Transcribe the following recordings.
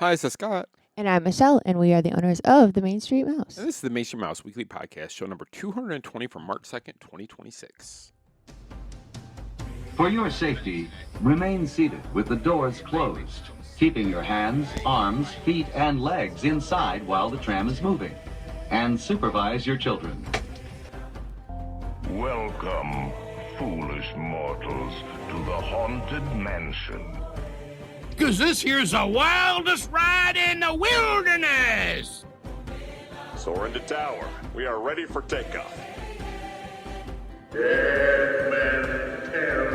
Hi, this is Scott. And I'm Michele, and we are the owners of the Main Street Mouse. And this is the Main Street Mouse Weekly Podcast, show number 220 from March 2nd, 2026. For your safety, remain seated with the doors closed, keeping your hands, arms, feet, and legs inside while the tram is moving. And supervise your children. Welcome, foolish mortals, to the Haunted Mansion. 'Cause this here's the wildest ride in the wilderness! Soar into tower. We are ready for takeoff. Dead men tell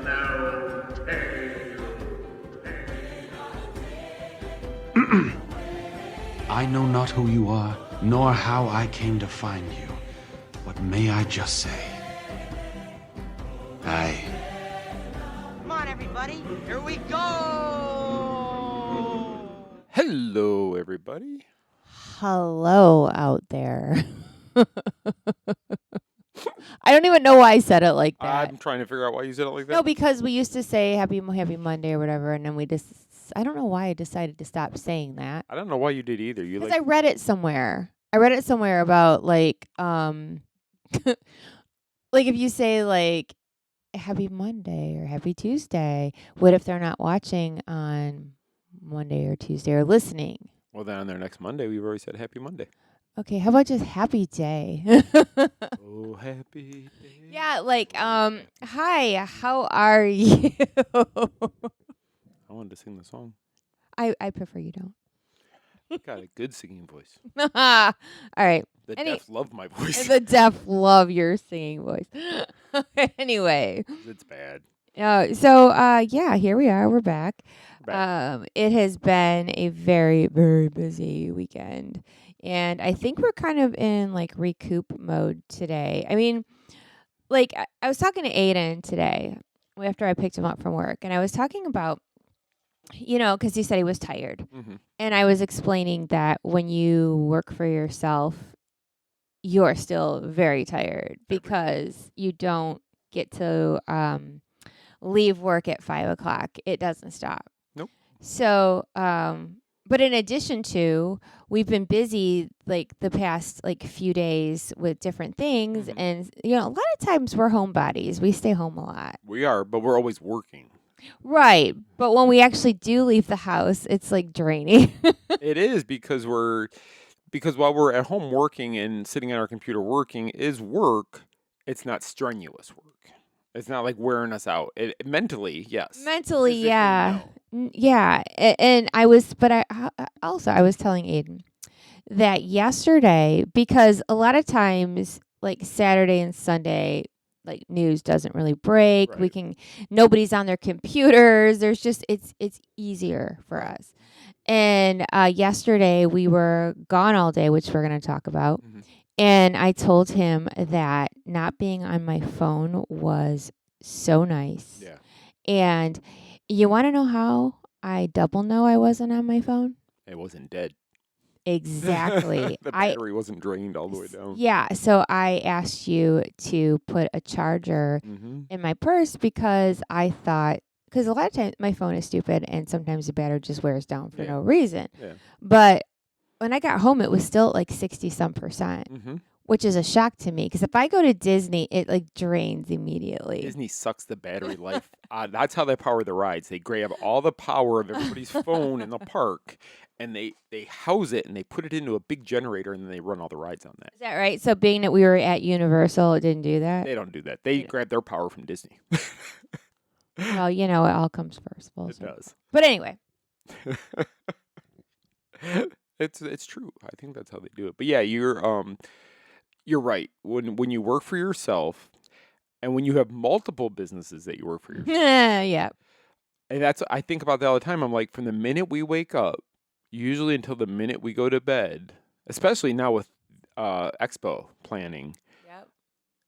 no tale. I know not who you are, nor how I came to find you. But may I just say, Come on, everybody. Here we go. Hello, everybody. Hello out there. I don't even know why I said it like that. I'm trying to figure out why you said it like that. No, because we used to say happy Monday or whatever, and then we just, I don't know why I decided to stop saying that. I don't know why you did either. Because I read it somewhere. About like, like if you say like happy Monday or happy Tuesday, what if they're not watching on Monday or Tuesday or listening? Well, then on their next Monday, we've already said happy Monday. Okay, how about just happy day? Oh, happy day. Yeah, like, hi, how are you? I wanted to sing the song. I prefer you don't. Got a good singing voice. All right. The deaf love my voice. The deaf love your singing voice. Anyway. It's bad. Yeah, here we are. We're back. Back. It has been a very, very busy weekend. And I think we're kind of in like recoup mode today. I mean, like I was talking to Aiden today after I picked him up from work. And I was talking about, because he said he was tired. Mm-hmm. And I was explaining that when you work for yourself, you're still very tired because you don't get to leave work at 5 o'clock. It doesn't stop. Nope. So, but in addition to, we've been busy like the past like few days with different things. Mm-hmm. And, a lot of times we're homebodies. We stay home a lot. We are, but we're always working. Right. But when we actually do leave the house, it's like draining. It is because while we're at home working and sitting on our computer working is work, it's not strenuous work. It's not like wearing us out. Mentally, yes. Mentally, Physically, yeah. no. Yeah. And I was telling Aiden that yesterday, because a lot of times, like Saturday and Sunday, like news doesn't really break. Right. Nobody's on their computers. There's just, it's easier for us. And yesterday we were gone all day, which we're going to talk about. Mm-hmm. And I told him that not being on my phone was so nice. Yeah. And you want to know how I double know I wasn't on my phone? It wasn't dead. Exactly. The battery wasn't drained all the way down. Yeah. So I asked you to put a charger in my purse because I thought, because a lot of times my phone is stupid and sometimes the battery just wears down for no reason. Yeah. But when I got home, it was still like 60-some%, which is a shock to me. Because if I go to Disney, it like drains immediately. Disney sucks the battery life. That's how they power the rides. They grab all the power of everybody's phone in the park, and they house it and they put it into a big generator, and then they run all the rides on that. Is that right? So being that we were at Universal, it didn't do that? They don't do that. They grab their power from Disney. Well, it all comes first. It does. But anyway. It's true. I think that's how they do it. But yeah, you're right. When you work for yourself, and when you have multiple businesses that you work for yourself. Yeah. And I think about that all the time. I'm like, from the minute we wake up, usually until the minute we go to bed, especially now with expo planning. Yep.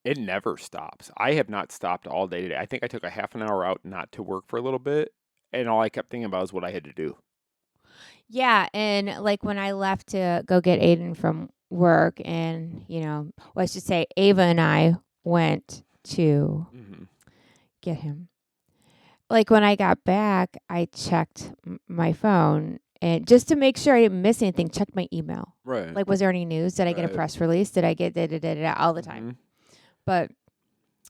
It never stops. I have not stopped all day today. I think I took a half an hour out not to work for a little bit, and all I kept thinking about is what I had to do. Yeah, and like when I left to go get Aiden from work, and I should say Ava and I went to get him. Like when I got back, I checked my phone, and just to make sure I didn't miss anything, check my email. Right. Like, was there any news? Did I get a Right. press release? Did I get da all the time? Mhm. But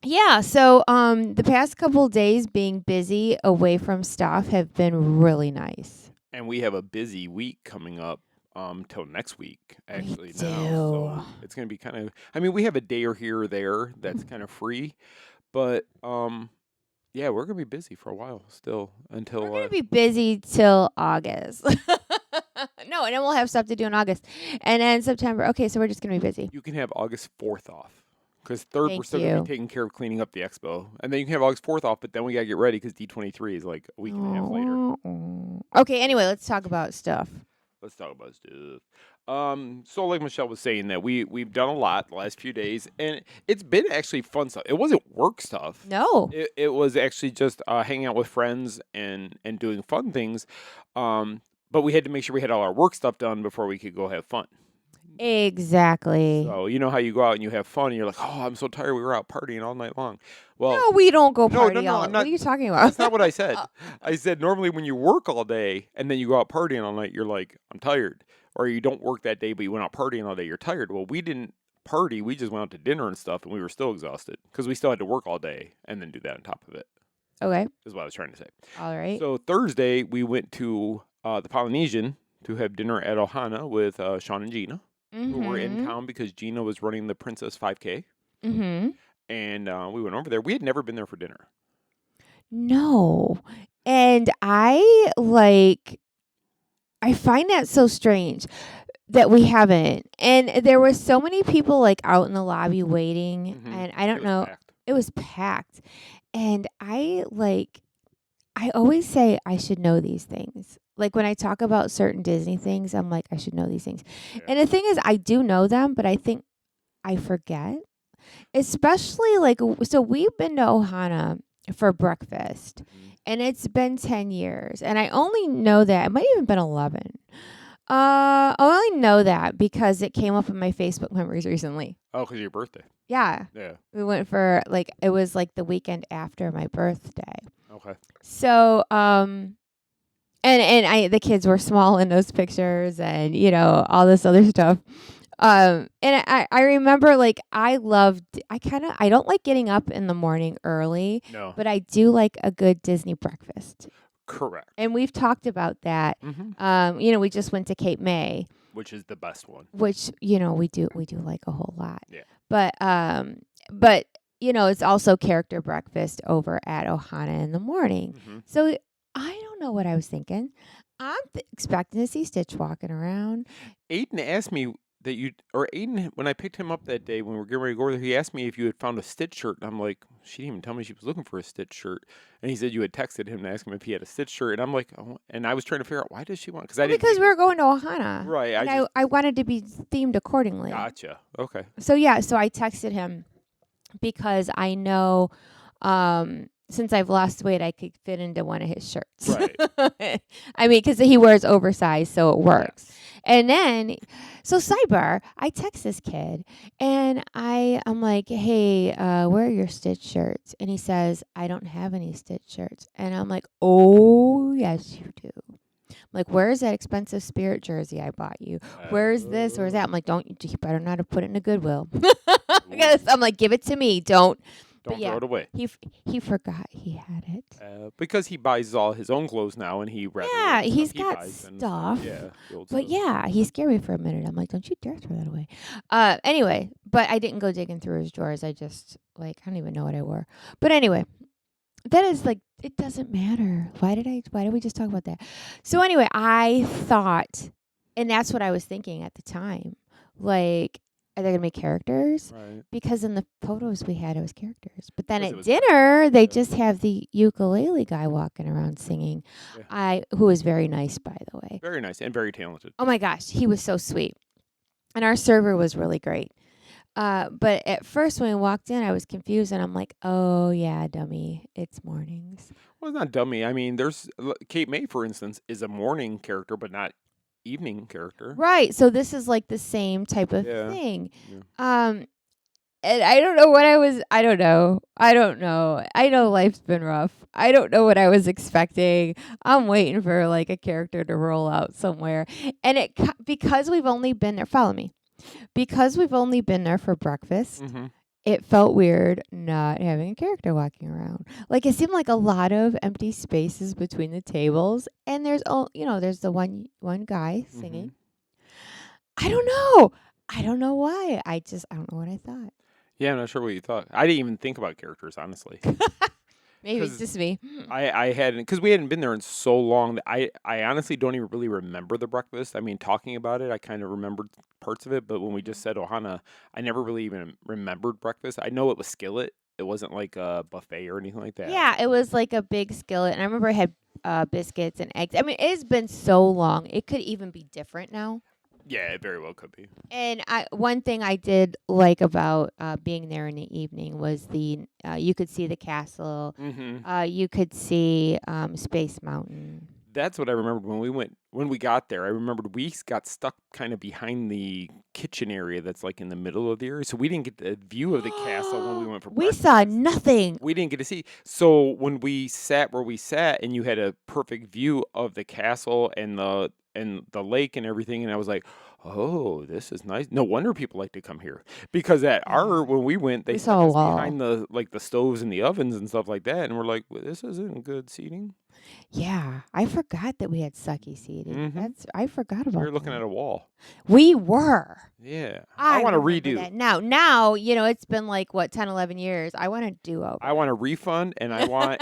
yeah, so the past couple days being busy away from stuff have been really nice. And we have a busy week coming up till next week, actually, do. now. So it's going to be kind of, I mean, we have a day or here or there that's kind of free, but yeah, we're going to be busy for a while still until. We're gonna be busy till August. No, and then we'll have stuff to do in August, and then September. Okay, so we're just gonna be busy. You can have August 4th off. Because 3rd, we're Thank still going to you. be taking care of cleaning up the expo. And then you can have August 4th off, but then we got to get ready because D23 is like a week and a half later. Okay, anyway, let's talk about stuff. Let's talk about stuff. So like Michele was saying that we've done a lot the last few days, and it's been actually fun stuff. It wasn't work stuff. No. It was actually just hanging out with friends and doing fun things. But we had to make sure we had all our work stuff done before we could go have fun. Exactly. So you know how you go out and you have fun, and you're like, oh, I'm so tired. We were out partying all night long. Well, No, we don't go no, party no, all. I'm What not- are you talking about? that's not what I said. I said normally when you work all day and then you go out partying all night, you're like, I'm tired. Or you don't work that day, but you went out partying all day, you're tired. Well, we didn't party. We just went out to dinner and stuff, and we were still exhausted because we still had to work all day and then do that on top of it, Okay. is what I was trying to say. All right. So Thursday, we went to the Polynesian to have dinner at Ohana with Sean and Gina, who were in town because Gina was running the Princess 5K. Mm-hmm. And we went over there. We had never been there for dinner. No. And I find that so strange that we haven't. And there were so many people like out in the lobby waiting, Mhm. and I It don't was know. packed. It was packed. And I always say I should know these things. Like when I talk about certain Disney things, I'm like, I should know these things. Yeah. And the thing is, I do know them, but I think I forget. Especially so we've been to Ohana for breakfast, and it's been 10 years. And I only know that, it might even been 11. I only know that because it came up in my Facebook memories recently. Oh, because of your birthday. Yeah. Yeah. We went for it was like the weekend after my birthday. Okay. So, and the kids were small in those pictures, and all this other stuff. And I remember I don't like getting up in the morning early, No. but I do like a good Disney breakfast. Correct. And we've talked about that. Mm-hmm. We just went to Cape May, Which is the best one. which we do like a whole lot. Yeah. But it's also character breakfast over at Ohana in the morning. Mm-hmm. So I don't know what I was thinking. I'm expecting to see Stitch walking around. Aiden asked me Aiden, when I picked him up that day when we were getting ready to go over there, he asked me if you had found a Stitch shirt. And I'm like, she didn't even tell me she was looking for a Stitch shirt. And he said you had texted him to ask him if he had a Stitch shirt. And I'm like, oh, and I was trying to figure out why does she want? Because we were going to Ohana. Right. And I wanted to be themed accordingly. Gotcha. Okay. So so I texted him because I know since I've lost weight, I could fit into one of his shirts. Right. I mean, because he wears oversized, so it works. Yes. And then, so sidebar, I text this kid, and I'm like, hey, where are your Stitch shirts? And he says, I don't have any Stitch shirts. And I'm like, oh, yes, you do. I'm like, where's that expensive Spirit jersey I bought you? Where's this? Where's that? I'm like, you better not have put it in a Goodwill. Because I'm like, give it to me. Don't throw it away. He forgot he had it. Because he buys all his own clothes now, and he's got stuff. But yeah, he scared me for a minute. I'm like, don't you dare throw that away. Anyway, but I didn't go digging through his drawers. I just I don't even know what I wore. But anyway, that is it doesn't matter. Why did we just talk about that? So anyway, I thought, and that's what I was thinking at the time, are they going to be characters? Right. Because in the photos we had, it was characters. But then It at was dinner, they just have the ukulele guy walking around singing. Yeah. Who was very nice, by the way. Very nice and very talented. Oh, my gosh. He was so sweet. And our server was really great. But at first, when we walked in, I was confused. And I'm like, oh, yeah, dummy. It's mornings. Well, it's not dummy. I mean, there's Cape May, for instance, is a morning character, but not evening character. Right. So this is the same type of Yeah. thing. Yeah. And I don't know what I don't know. I know life's been rough. I don't know what I was expecting. I'm waiting for like a character to roll out somewhere. And because we've only been there, follow me. Because we've only been there for breakfast, it felt weird not having a character walking around. Like it seemed like a lot of empty spaces between the tables, and there's there's the one guy singing. I don't know. I don't know why. I don't know what I thought. Yeah, I'm not sure what you thought. I didn't even think about characters, honestly. Maybe it's just me. I hadn't, because we hadn't been there in so long that I honestly don't even really remember the breakfast. I mean, talking about it, I kind of remembered parts of it, but when we just said Ohana, I never really even remembered breakfast. I know it was skillet. It wasn't like a buffet or anything like that. Yeah, it was like a big skillet, and I remember it had biscuits and eggs. I mean, it has been so long. It could even be different now. Yeah, it very well could be. And one thing I did like about being there in the evening was you could see the castle. You could see Space Mountain. That's what I remembered when we got there. I remembered we got stuck kind of behind the kitchen area that's like in the middle of the area, so we didn't get the view of the castle when we went for breakfast. We saw nothing. We didn't get to see. So when we sat where we sat, and you had a perfect view of the castle and the lake and everything, and I was like, oh, this is nice. No wonder people like to come here, because when we went, they saw a us wall behind the stoves and the ovens and stuff like that, and we're like, well, this isn't good seating. Yeah, I forgot that we had sucky seating. I forgot about. We were looking at a wall. We were. Yeah, I want to redo that. Now it's been like 10, 11 years. I want to do over. I want a refund, and I want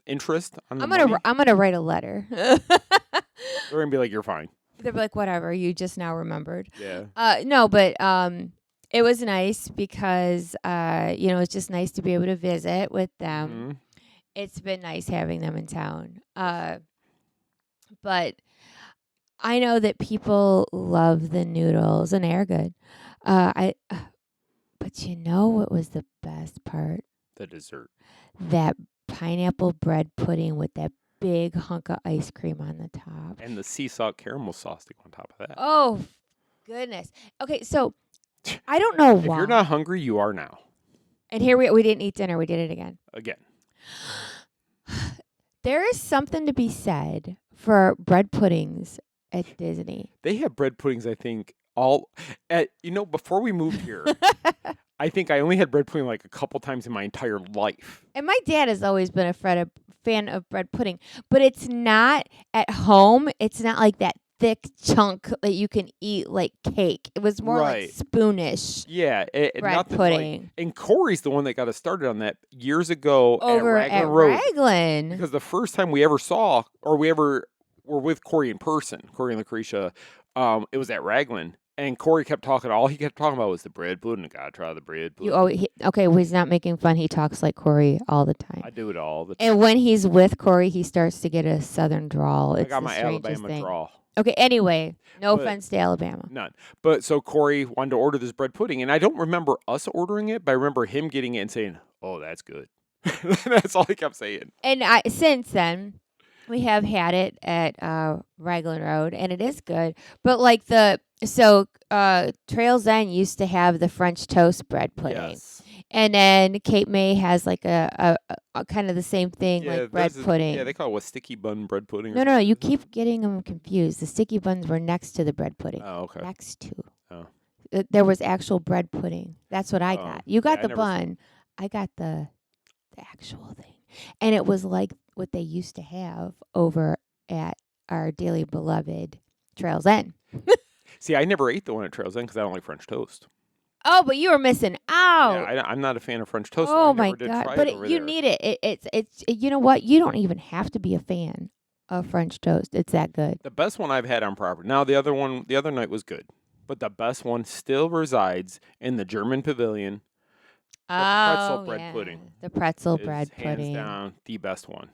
interest on the money. I'm gonna write a letter. They're gonna be like, you're fine. They'll be like, whatever, you just now remembered. Yeah. No, but it was nice because it's just nice to be able to visit with them. It's been nice having them in town. But I know that people love the noodles, and they're good. But you know what was the best part? The dessert. That pineapple bread pudding with that big hunk of ice cream on the top. And the sea salt caramel sauce to go on top of that. Oh, goodness. Okay, so I don't know why. If you're not hungry, you are now. And here we didn't eat dinner. We did it again. There is something to be said for bread puddings at Disney. They have bread puddings, I think, before we moved here, I think I only had bread pudding like a couple times in my entire life. And my dad has always been a fan of bread pudding, but it's not at home. It's not like that thick chunk that you can eat like cake. It was more like spoonish. Yeah, bread pudding. And Corey's the one that got us started on that years ago over at Raglan. Raglan. Because the first time we ever saw, or we ever were with Corey in person, Corey and Lucretia, it was at Raglan. And Corey kept talking. All he kept talking about was the bread pudding. I gotta try the bread pudding. Okay, well, he's not making fun. He talks like Corey all the time. I do it all the time. And when he's with Corey, he starts to get a southern drawl. I got my Alabama drawl. Okay, anyway, no offense to Alabama. None. But so Corey wanted to order this bread pudding, and I don't remember us ordering it, but I remember him getting it and saying, "Oh, that's good." That's all he kept saying. And since then, we have had it at Raglan Road, and it is good. But like Trails End used to have the French toast bread pudding. Yes. And then Cape May has like a kind of the same thing, like bread pudding. Yeah, they call it sticky bun bread pudding. No, you keep getting them confused. The sticky buns were next to the bread pudding. Oh, okay. Next to. Oh. There was actual bread pudding. That's what I got. You got the bun. I got the actual thing. And it was like what they used to have over at our dearly beloved Trails End. See, I never ate the one at Trails End because I don't like French toast. Oh, but you were missing out. Yeah, I'm not a fan of French toast. Oh, so my God. But you need it. It's you know what? You don't even have to be a fan of French toast. It's that good. The best one I've had on property. Now, the other night was good. But the best one still resides in the German Pavilion. The pretzel bread pudding. The pretzel bread pudding. Hands down the best one.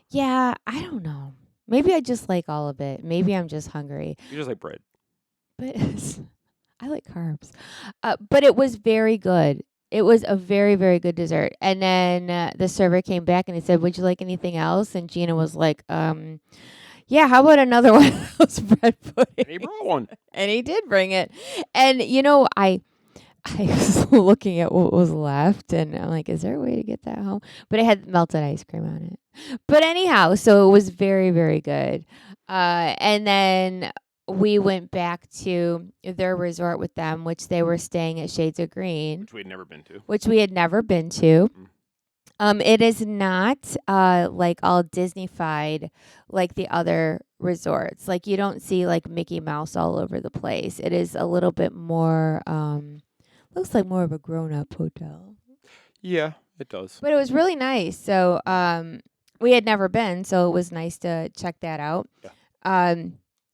Yeah, I don't know. Maybe I just like all of it. Maybe I'm just hungry. You just like bread. But I like carbs. But it was very good. It was a very, very good dessert. And then the server came back and he said, "Would you like anything else?" And Gina was like, yeah, how about another one of those bread puddings? And he brought one. And he did bring it. And, I was looking at what was left, and I'm like, is there a way to get that home? But it had melted ice cream on it. But anyhow, so it was very, very good. And then we went back to their resort with them, which they were staying at Shades of Green, Which we had never been to. which we had never been to. Mm. It is not like all Disney-fied like the other resorts. Like you don't see like Mickey Mouse all over the place. It is a little bit more looks like more of a grown-up hotel. Yeah, it does. But it was really nice. So we had never been, so it was nice to check that out. Yeah.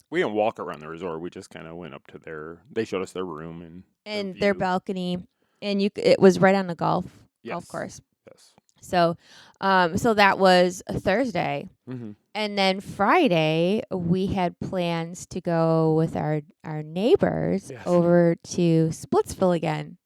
We didn't walk around the resort. We just kind of went up to they showed us their room and their balcony, and it was right on the golf course. Yes. So so that was a Thursday. Mm-hmm. And then Friday, we had plans to go with our neighbors over to Splitsville again.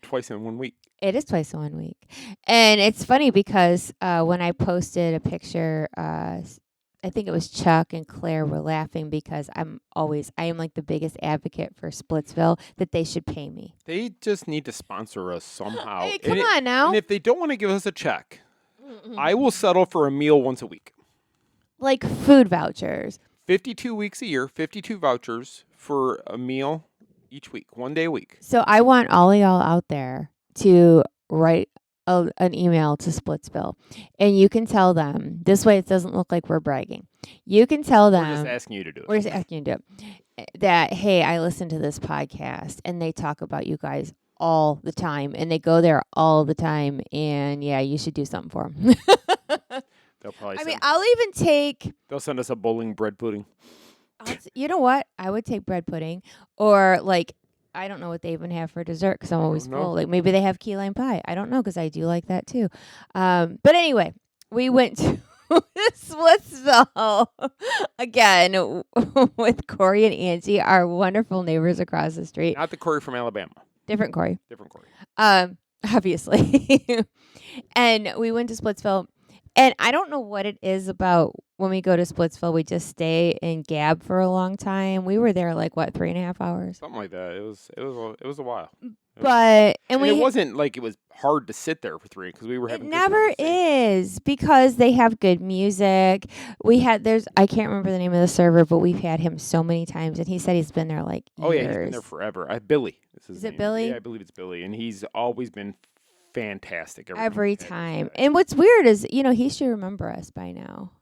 Twice in 1 week. It is twice in 1 week. And it's funny because when I posted a picture, I think it was Chuck and Claire were laughing because I am like the biggest advocate for Splitsville that they should pay me. They just need to sponsor us somehow. Hey, come on now. And if they don't want to give us a check, I will settle for a meal once a week. Like food vouchers. 52 weeks a year, 52 vouchers for a meal each week, 1 day a week. So I want all of y'all out there to write an email to Splitsville, and you can tell them, this way it doesn't look like we're bragging. You can tell them. We're just asking you to do it. We're just asking you to do it. That, hey, I listen to this podcast, and they talk about you guys all the time, and they go there all the time, and yeah, you should do something for them. They'll probably I'll even take. They'll send us a bowling bread pudding. You know what? I would take bread pudding, or like, I don't know what they even have for dessert because I'm always full. Like maybe they have key lime pie. I don't know because I do like that too. But anyway, we went to Splitsville again with Corey and Angie, our wonderful neighbors across the street. Not the Corey from Alabama. Different Corey. Different Corey. Obviously. And we went to Splitsville. And I don't know what it is about when we go to Splitsville. We just stay and gab for a long time. We were there like 3.5 hours. Something like that. It was a while. But it wasn't like it was hard to sit there for 3 because we were having. It never is because they have good music. I can't remember the name of the server, but we've had him so many times, and he said he's been there like years. Oh yeah, he's been there forever. Billy. Is it Billy? Yeah, I believe it's Billy, and he's always been fantastic every time. And what's weird is, he should remember us by now.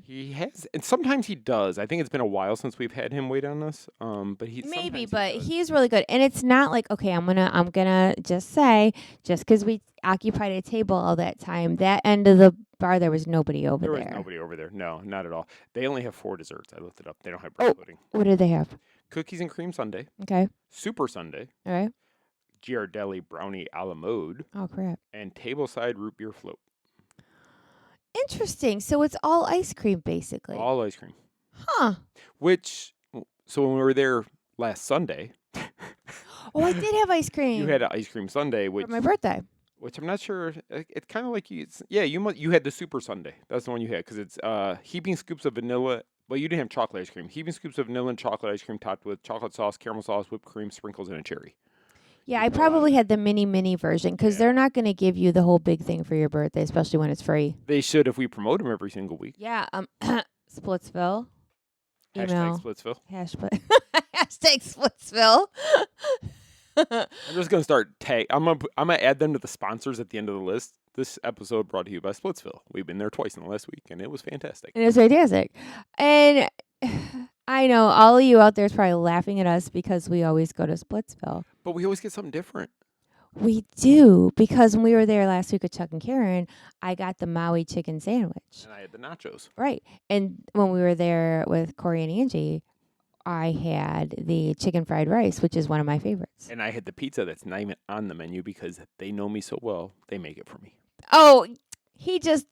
He has, and sometimes he does. I think it's been a while since we've had him wait on us. But he's really good. And it's not like, okay, I'm gonna just say, just because we occupied a table all that time, that end of the bar there was nobody over there. There was nobody over there. No, not at all. They only have 4 desserts. I looked it up. They don't have bread pudding. What did they have? Cookies and cream sundae. Okay. Super sundae. All right. Ghirardelli brownie a la mode. Oh crap. And tableside root beer float. Interesting. So it's all ice cream, basically. All ice cream. Huh. So when we were there last Sunday. Oh, I did have ice cream. You had an ice cream sundae, for my birthday. Which I'm not sure. It's kind of like you had the super sundae. That's the one you had because it's heaping scoops of vanilla. Well, you didn't have chocolate ice cream. Heaping scoops of vanilla and chocolate ice cream topped with chocolate sauce, caramel sauce, whipped cream, sprinkles, and a cherry. Yeah, I probably had the mini version because they're not going to give you the whole big thing for your birthday, especially when it's free. They should if we promote them every single week. Yeah, Splitsville. Email. Splitsville. Hashtag Splitsville. I'm just gonna start I'm gonna add them to the sponsors at the end of the list. This episode brought to you by Splitsville. We've been there twice in the last week, and it was fantastic. And it was fantastic. And I know all of you out there is probably laughing at us because we always go to Splitsville. But we always get something different. We do, because when we were there last week with Chuck and Karen, I got the Maui chicken sandwich. And I had the nachos. Right. And when we were there with Corey and Angie, I had the chicken fried rice, which is one of my favorites. And I had the pizza that's not even on the menu because they know me so well, they make it for me. Oh, he just...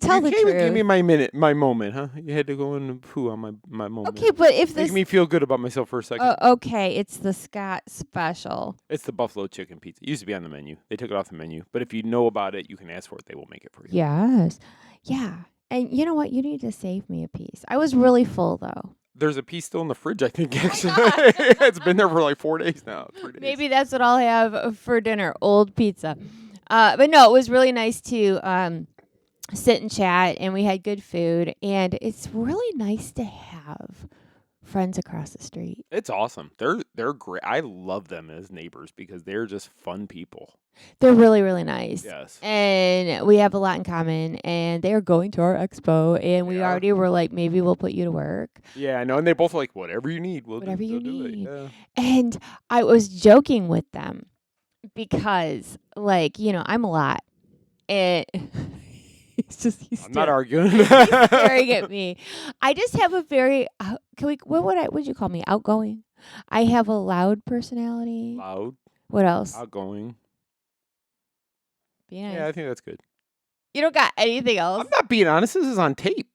tell the truth. You gave me my moment, huh? You had to go and poo on my moment. Okay, but if this... Make me feel good about myself for a second. Okay, it's the Scott special. It's the buffalo chicken pizza. It used to be on the menu. They took it off the menu. But if you know about it, you can ask for it. They will make it for you. Yes. Yeah. And you know what? You need to save me a piece. I was really full, though. There's a piece still in the fridge, I think, Oh actually. my God. It's been there for like 4 days now. 3 days. Maybe that's what I'll have for dinner, old pizza. But no, it was really nice to sit and chat, and we had good food. And it's really nice to have friends across the street. It's awesome. They're great. I love them as neighbors because they're just fun people. They're really, really nice. Yes. And we have a lot in common. And they're going to our expo. And we Yeah. already were like, maybe we'll put you to work. Yeah, I know. And they both like, whatever you need, we'll Whatever do, you we'll do it. need. Yeah. And I was joking with them because, like, I'm a lot. And he's I'm not arguing. he's staring at me. I just have a very, what would you call me? Outgoing? I have a loud personality. Loud, What else? outgoing. Be nice. Yeah, I think that's good. You don't got anything else? I'm not being honest. This is on tape.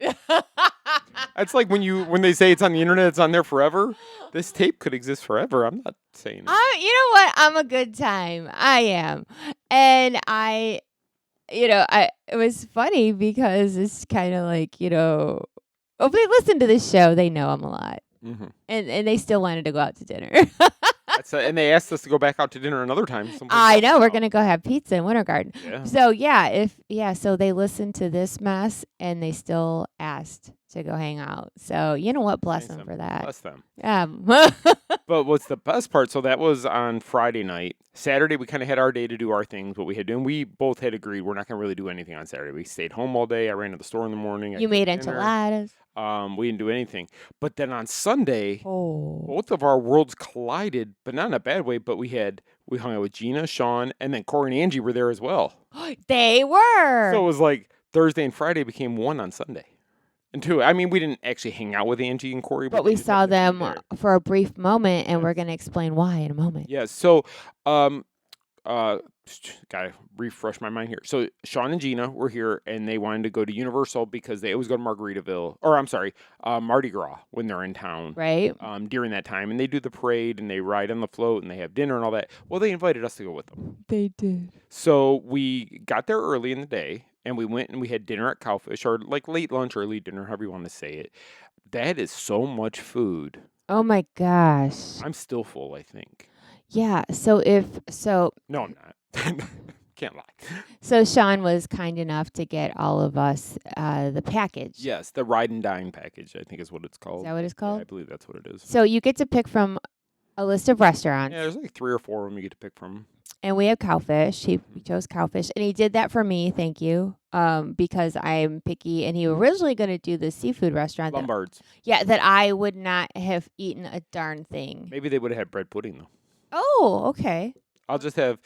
That's like when they say it's on the internet, it's on there forever. This tape could exist forever. I'm not saying it. You know what? I'm a good time. I am. And it was funny because it's kind of like, if they listen to this show, they know I'm a lot. Mm-hmm. And they still wanted to go out to dinner. And they asked us to go back out to dinner another time. I know. We're going to go have pizza in Winter Garden. Yeah. So, so they listened to this mess and they still asked to go hang out. So, you know what? Bless them for that. Bless them. Yeah. But what's the best part? So that was on Friday night. Saturday, we kind of had our day to do our things, what we had to do. And we both had agreed we're not going to really do anything on Saturday. We stayed home all day. I ran to the store in the morning. You made enchiladas. We didn't do anything. But then on Sunday, Oh. both of our worlds collided, but not in a bad way. But we hung out with Gina, Sean, and then Corey and Angie were there as well. They were. So it was like Thursday and Friday became one on Sunday. And two, I mean, we didn't actually hang out with Angie and Corey. But we just saw happened to be them there. for a brief moment, and we're going to explain why in a moment. Yeah, so gotta refresh my mind here. So Sean and Gina were here, and they wanted to go to Universal because they always go to Mardi Gras when they're in town. Right. During that time, and they do the parade, and they ride on the float, and they have dinner and all that. Well, they invited us to go with them. They did. So we got there early in the day, and we went and we had dinner at Cowfish, or like late lunch, early dinner, however you want to say it. That is so much food. Oh my gosh. I'm still full, I think. Yeah. No, I'm not. Can't lie. So Sean was kind enough to get all of us the package. Yes, the ride and dine package, I think is what it's called. Is that what it's Yeah, I called? believe that's what it is. So you get to pick from a list of restaurants. Yeah, there's like 3 or 4 of them you get to pick from. And we have Cowfish. He chose Cowfish. And he did that for me, thank you, because I'm picky. And he was originally going to do the seafood restaurant. Lombards. That I would not have eaten a darn thing. Maybe they would have had bread pudding, though. Oh, okay. I'll just have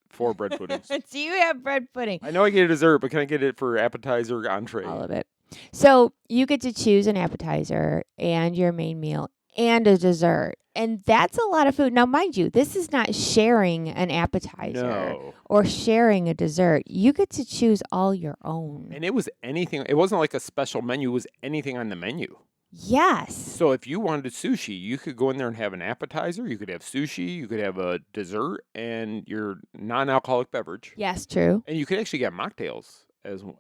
4 bread puddings. Do you have bread pudding? I know I get a dessert, but can I get it for appetizer, entree? All of it. So you get to choose an appetizer and your main meal and a dessert. And that's a lot of food. Now, mind you, this is not sharing an appetizer No. or sharing a dessert. You get to choose all your own. And it was anything. It wasn't like a special menu. It was anything on the menu. Yes. So if you wanted sushi, you could go in there and have an appetizer. You could have sushi. You could have a dessert and your non-alcoholic beverage. Yes, true. And you could actually get mocktails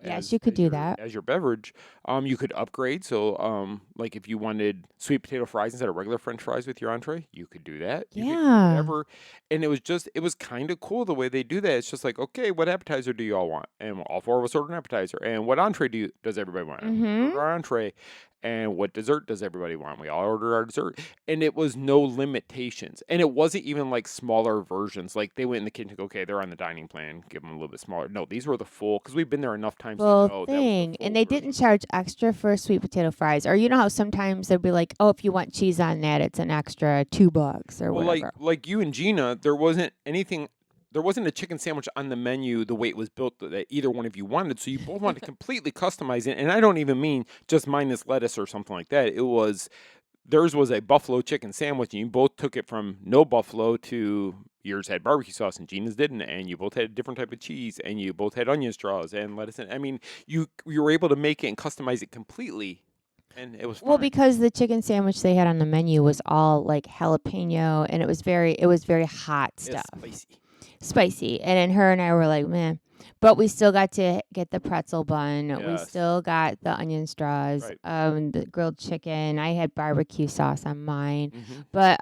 Yes, you could do that. as your beverage. You could upgrade. So, like if you wanted sweet potato fries instead of regular French fries with your entree, you could do that. You could do Yeah. whatever. And it was kind of cool the way they do that. It's just like, okay, what appetizer do you all want? And all 4 of us ordered an appetizer. And what entree does everybody want? Mhm. Order our entree. And what dessert does everybody want? We all ordered our dessert. And it was no limitations. And it wasn't even like smaller versions. Like they went in the kitchen, okay, they're on the dining plan, give them a little bit smaller. No, these were the full, because we've been there enough times to know Full that was the thing. full And they version. didn't charge extra for sweet potato fries. Or you know how sometimes they'll be like, oh, if you want cheese on that, it's an extra $2 or Well, whatever. like you and Gina, there wasn't a chicken sandwich on the menu the way it was built that either one of you wanted. So you both wanted to completely customize it. And I don't even mean just minus lettuce or something like that. Theirs was a buffalo chicken sandwich, and you both took it from no buffalo to yours had barbecue sauce and Gina's didn't. And you both had a different type of cheese, and you both had onion straws and lettuce. I mean, you were able to make it and customize it completely. And it was fine. Well, because the chicken sandwich they had on the menu was all like jalapeno, and it was very hot It's stuff. spicy. Spicy. And then her and I were like, man. But we still got to get the pretzel bun. We Yes. still got the onion straws. Right. The grilled chicken. I had barbecue sauce on mine. Mhm. But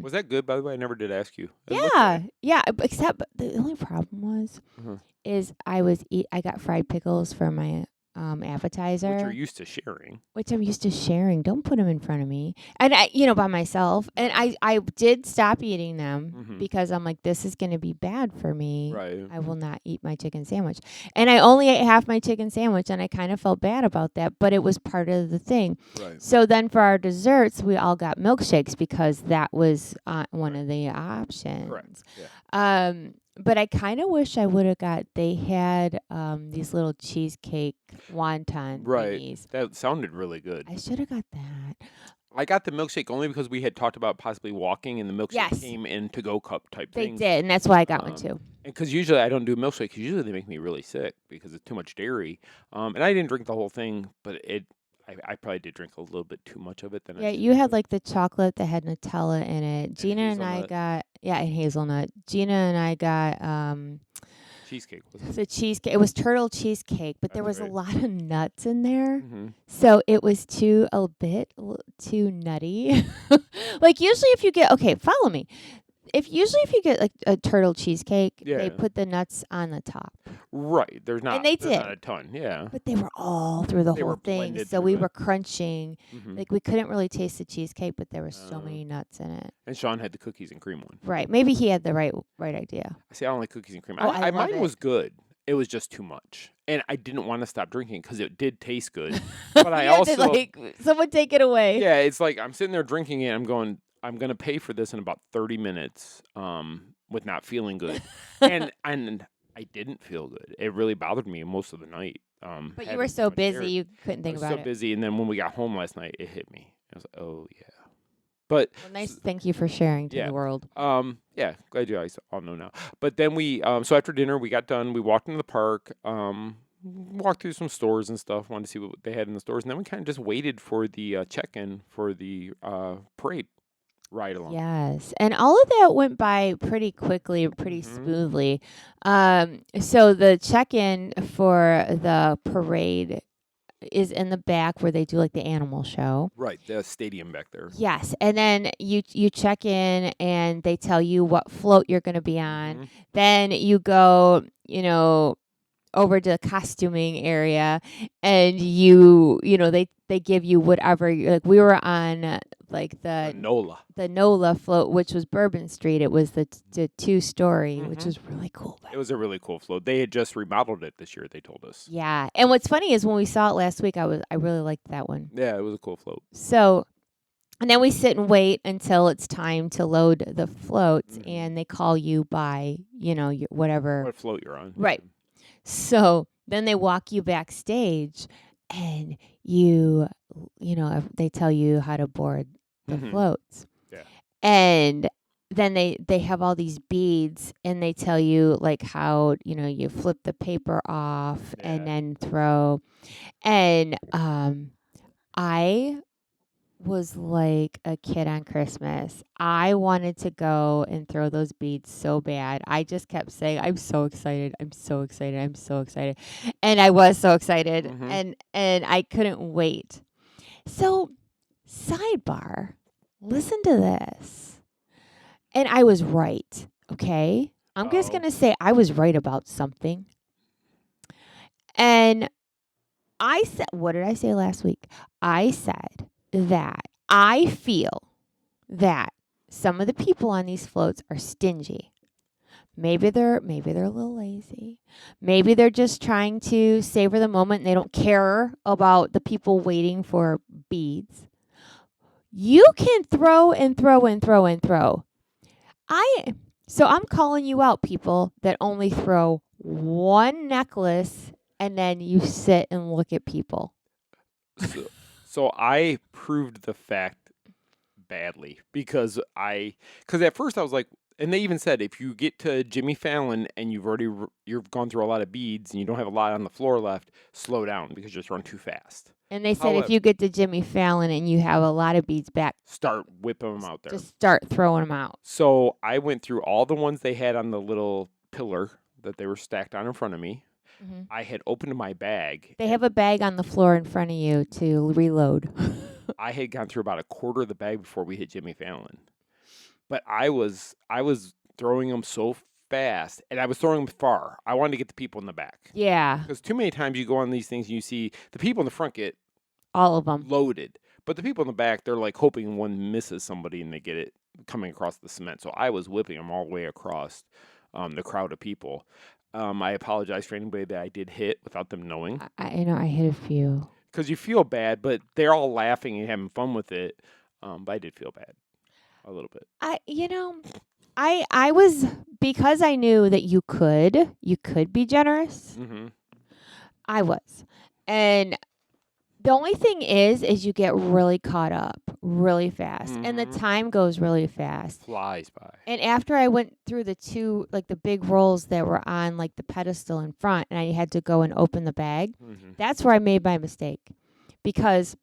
Was that good, by the way? I never did ask you. It looked yeah, good. yeah. Except the only problem was Uh-huh. is I got fried pickles for my appetizer, Which you're used to sharing. which I'm used to sharing. Don't put them in front of me. And by myself. And Right. I did stop eating them Mhm. because I'm like, this is going to be bad for me. Right. I will not eat my chicken sandwich. And I only ate half my chicken sandwich, and I kind of felt bad about that, but it was part of the thing. Right. So then for our desserts, we all got milkshakes because that was one of the options. Correct. Yeah. But I kind of wish I would have they had these little cheesecake wonton Right. thingies. That sounded really good. I should have got that. I got the milkshake only because we had talked about possibly walking, and the milkshake Yes. came in to-go cup type They things. did, and that's why I got one too. And because usually I don't do milkshake, 'cause usually they make me really sick because it's too much dairy. And I didn't drink the whole thing, but I probably did drink a little bit too much of it. Than I Yeah, should you had have. like the chocolate that had Nutella in it. Gina and I hazelnut. got and hazelnut. Gina and I got Cheesecake was it? the cheesecake. It was turtle cheesecake, but there That's was a right. lot of nuts in there. Mm-hmm. So it was too too nutty. Like usually if you get follow me. If you get like a turtle cheesecake, Yeah. they put the nuts on the top. Right. There's not. they there's not did. a ton. Yeah. But they were all through the They whole were thing. blended So through we it. were crunching. Mm-hmm. Like we couldn't really taste the cheesecake, but there were so Oh. many nuts in it. And Sean had the cookies and cream one. Right. Maybe he had the right idea. See, I don't like cookies and cream. Oh, I love mine it. was good. It was just too much, and I didn't want to stop drinking because it did taste good. But I You had also, to, someone take it away. yeah, it's like I'm sitting there drinking it. I'm going, I'm gonna pay for this in about 30 minutes, with not feeling good, and I didn't feel good. It really bothered me most of the night. But you having were too so much busy, dairy. you couldn't I think was about so it. busy, and then when we got home last night, it hit me. I was like, oh yeah. But Well, nice. Thank you for sharing to yeah. the world. yeah, glad you guys all know now. But then we, so after dinner, we got done. We walked into the park, walked through some stores and stuff. Wanted to see what they had in the stores, and then we kind of just waited for the check-in for the parade ride along. Yes. And all of that went by pretty quickly, pretty Mhm. smoothly. So the check-in for the parade is in the back where they do like the animal show. Right, the stadium back there. Yes. And then you check in and they tell you what float you're going to be on. Mhm. Then you go, over to the costuming area and they give you whatever like we were on like the NOLA float, which was Bourbon Street. It was the 2-story, which Mhm. was really cool. It was a really cool float. They had just remodeled it this year, they told us. Yeah. And what's funny is when we saw it last week, I really liked that one. Yeah, it was a cool float. So, and then we sit and wait until it's time to load the floats, Mhm. and they call you by, your whatever. What float you're on. Right. So then they walk you backstage, and they tell you how to board the Mhm. floats. Yeah. And then they have all these beads, and they tell you like how you flip the paper off and Yeah. then throw. And I was like a kid on Christmas. I wanted to go and throw those beads so bad. I just kept saying, I'm so excited. I'm so excited. I'm so excited. And I was so excited. Mhm. And I couldn't wait. So, sidebar, listen to this. And I was right. Okay. I'm just Uh-oh. going to say I was right about something. And I said, what did I say last week? I said that I feel that some of the people on these floats are stingy. Maybe they're a little lazy. Maybe they're just trying to savor the moment and they don't care about the people waiting for beads. You can throw and throw and throw and throw. So I'm calling you out, people that only throw one necklace and then you sit and look at people. So I proved the fact badly because at first I was like, and they even said if you get to Jimmy Fallon and you've gone through a lot of beads and you don't have a lot on the floor left, slow down because you're throwing too fast. And they said if you get to Jimmy Fallon and you have a lot of beads back, start whipping them out there. Just start throwing them out. So I went through all the ones they had on the little pillar, that they were stacked on in front of me. Mhm. I had opened my bag. They have a bag on the floor in front of you to reload. I had gone through about a quarter of the bag before we hit Jimmy Fallon. But I was throwing them so fast, and I was throwing them far. I wanted to get the people in the back. Yeah, Because too many times you go on these things and you see the people in the front get all of them. loaded. But the people in the back, they're like hoping one misses somebody and they get it coming across the cement. So I was whipping them all the way across the crowd of people. I apologize for anybody that I did hit without them knowing. I know I hit a few. Because you feel bad, but they're all laughing and having fun with it. But I did feel bad a little bit. I was, because I knew that you could be generous. Mm-hmm. I was. And the only thing is you get really caught up really fast. And the time goes really fast. Flies by. And after I went through the two, like the big rolls that were on like the pedestal in front, and I had to go and open the bag, that's where I made my mistake. Because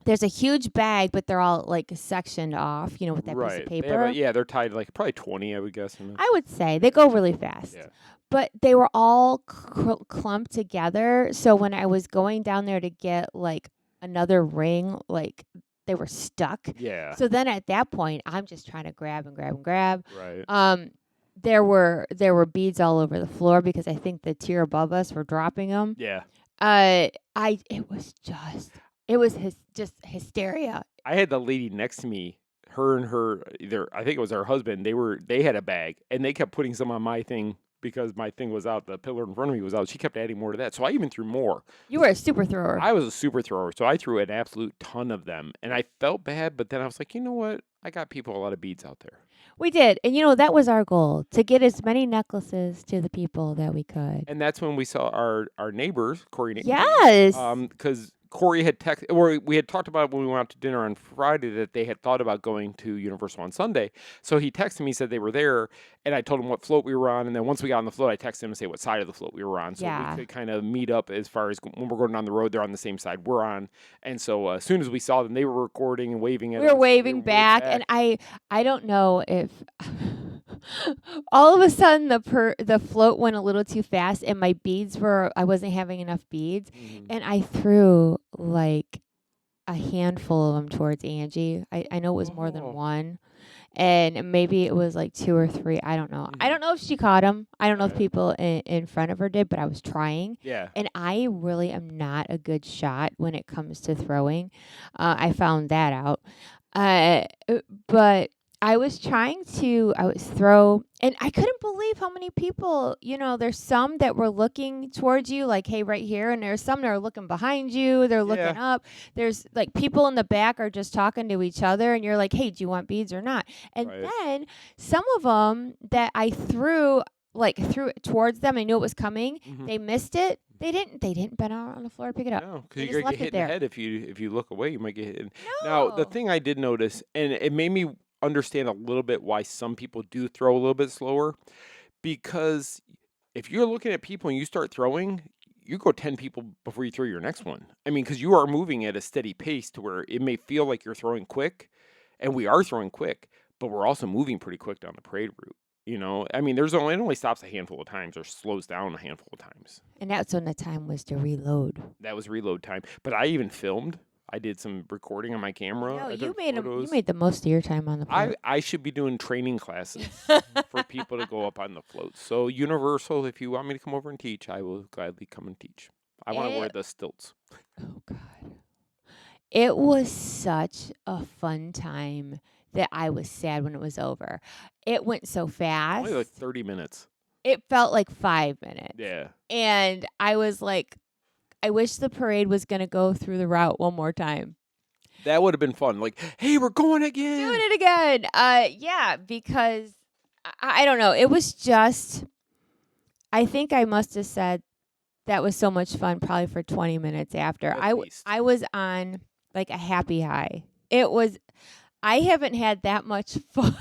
there's a huge bag, but they're all like sectioned off, with that piece of paper. They're tied like probably 20, I would guess. I would say they go really fast. Yeah. But they were all clumped together. So when I was going down there to get like another ring, like they were stuck. Yeah. So then at that point, I'm just trying to grab and grab and grab. Right. There were beads all over the floor because I think the tier above us were dropping them. Yeah. It was just hysteria. I had the lady next to me, her and her I think it was her husband. They had a bag and they kept putting some on my thing because my thing was out. The pillar in front of me was out. She kept adding more to that, so I even threw more. You were a super thrower. I was a super thrower, so I threw an absolute ton of them, and I felt bad. But then I was like, you know what? I got people a lot of beads out there. We did, and that was our goal, to get as many necklaces to the people that we could. And that's when we saw our neighbors, Corey and Amy. Yes. Because Corey had texted, or we had talked about when we went out to dinner on Friday that they had thought about going to Universal on Sunday. So he texted me, said they were there, and I told him what float we were on. And then once we got on the float, I texted him to say what side of the float we were on. So we could kind of meet up as far as when we're going down the road, they're on the same side we're on. And so as soon as we saw them, they were recording and waving at us. We were waving back, and I don't know if all of a sudden the float went a little too fast, and my beads I wasn't having enough beads, and I threw like a handful of them towards Angie. I know it was more than one, and maybe it was like 2 or 3. I don't know. I don't know if she caught them. I don't know if people in front of her did, but I was trying. Yeah. And I really am not a good shot when it comes to throwing. I found that out. But I was trying to throw, and I couldn't believe how many people, there's some that were looking towards you, like, hey, right here, and there's some that are looking behind you, they're looking up. There's, like, people in the back are just talking to each other, and you're like, hey, do you want beads or not? And then some of them that I threw it towards them, I knew it was coming, they missed it. They didn't bend out on the floor to pick it up. No, because you're going to get hit in the head if you look away, you might get hit. No. Now, the thing I did notice, and it made me understand a little bit why some people do throw a little bit slower, because if you're looking at people and you start throwing, you go 10 people before you throw your next one. I mean, because you are moving at a steady pace to where it may feel like you're throwing quick, and we are throwing quick, but we're also moving pretty quick down the parade route. I mean, it only stops a handful of times or slows down a handful of times. And that's when the time was to reload. That was reload time. But I even filmed. I did some recording on my camera. No, you made the most of your time on the float. I should be doing training classes for people to go up on the float. So Universal, if you want me to come over and teach, I will gladly come and teach. I want to wear the stilts. Oh, God. It was such a fun time that I was sad when it was over. It went so fast. Only like 30 minutes. It felt like 5 minutes. Yeah. And I was like, I wish the parade was going to go through the route one more time. That would have been fun. Like, hey, we're going again. Doing it again. Yeah, because I don't know. It was just, I think I must have said that was so much fun probably for 20 minutes after. I was on like a happy high. I haven't had that much fun.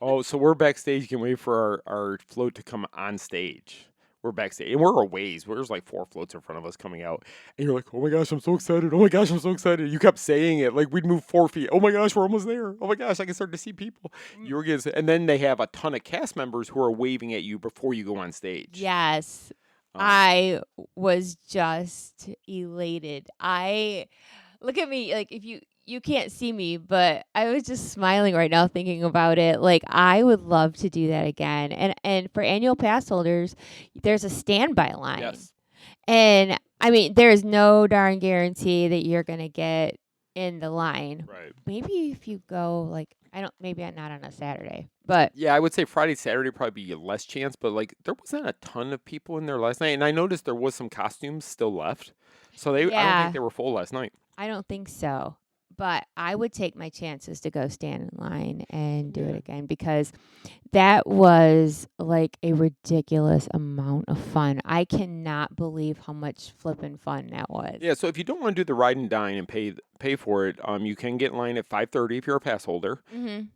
Oh, so we're backstage. Can wait for our float to come on stage. We're backstage, and we're a ways. There's like 4 floats in front of us coming out, and you're like, "Oh my gosh, I'm so excited! Oh my gosh, I'm so excited!" You kept saying it like we'd move 4 feet. Oh my gosh, we're almost there! Oh my gosh, I can start to see people. You were getting, and then they have a ton of cast members who are waving at you before you go on stage. Yes. I was just elated. Look at me, like if you can't see me, but I was just smiling right now thinking about it. Like I would love to do that again. And for annual pass holders, there's a standby line. Yes. And I mean, there is no darn guarantee that you're going to get in the line. Right. Maybe if you go like maybe not on a Saturday. But yeah, I would say Friday, Saturday probably be less chance, but like there wasn't a ton of people in there last night, and I noticed there was some costumes still left. So I don't think they were full last night. I don't think so. But I would take my chances to go stand in line and do it again because that was like a ridiculous amount of fun. I cannot believe how much flippin' fun that was. Yeah, so if you don't want to do the ride and dine and pay for it, you can get in line at 5:30 if you're a pass holder,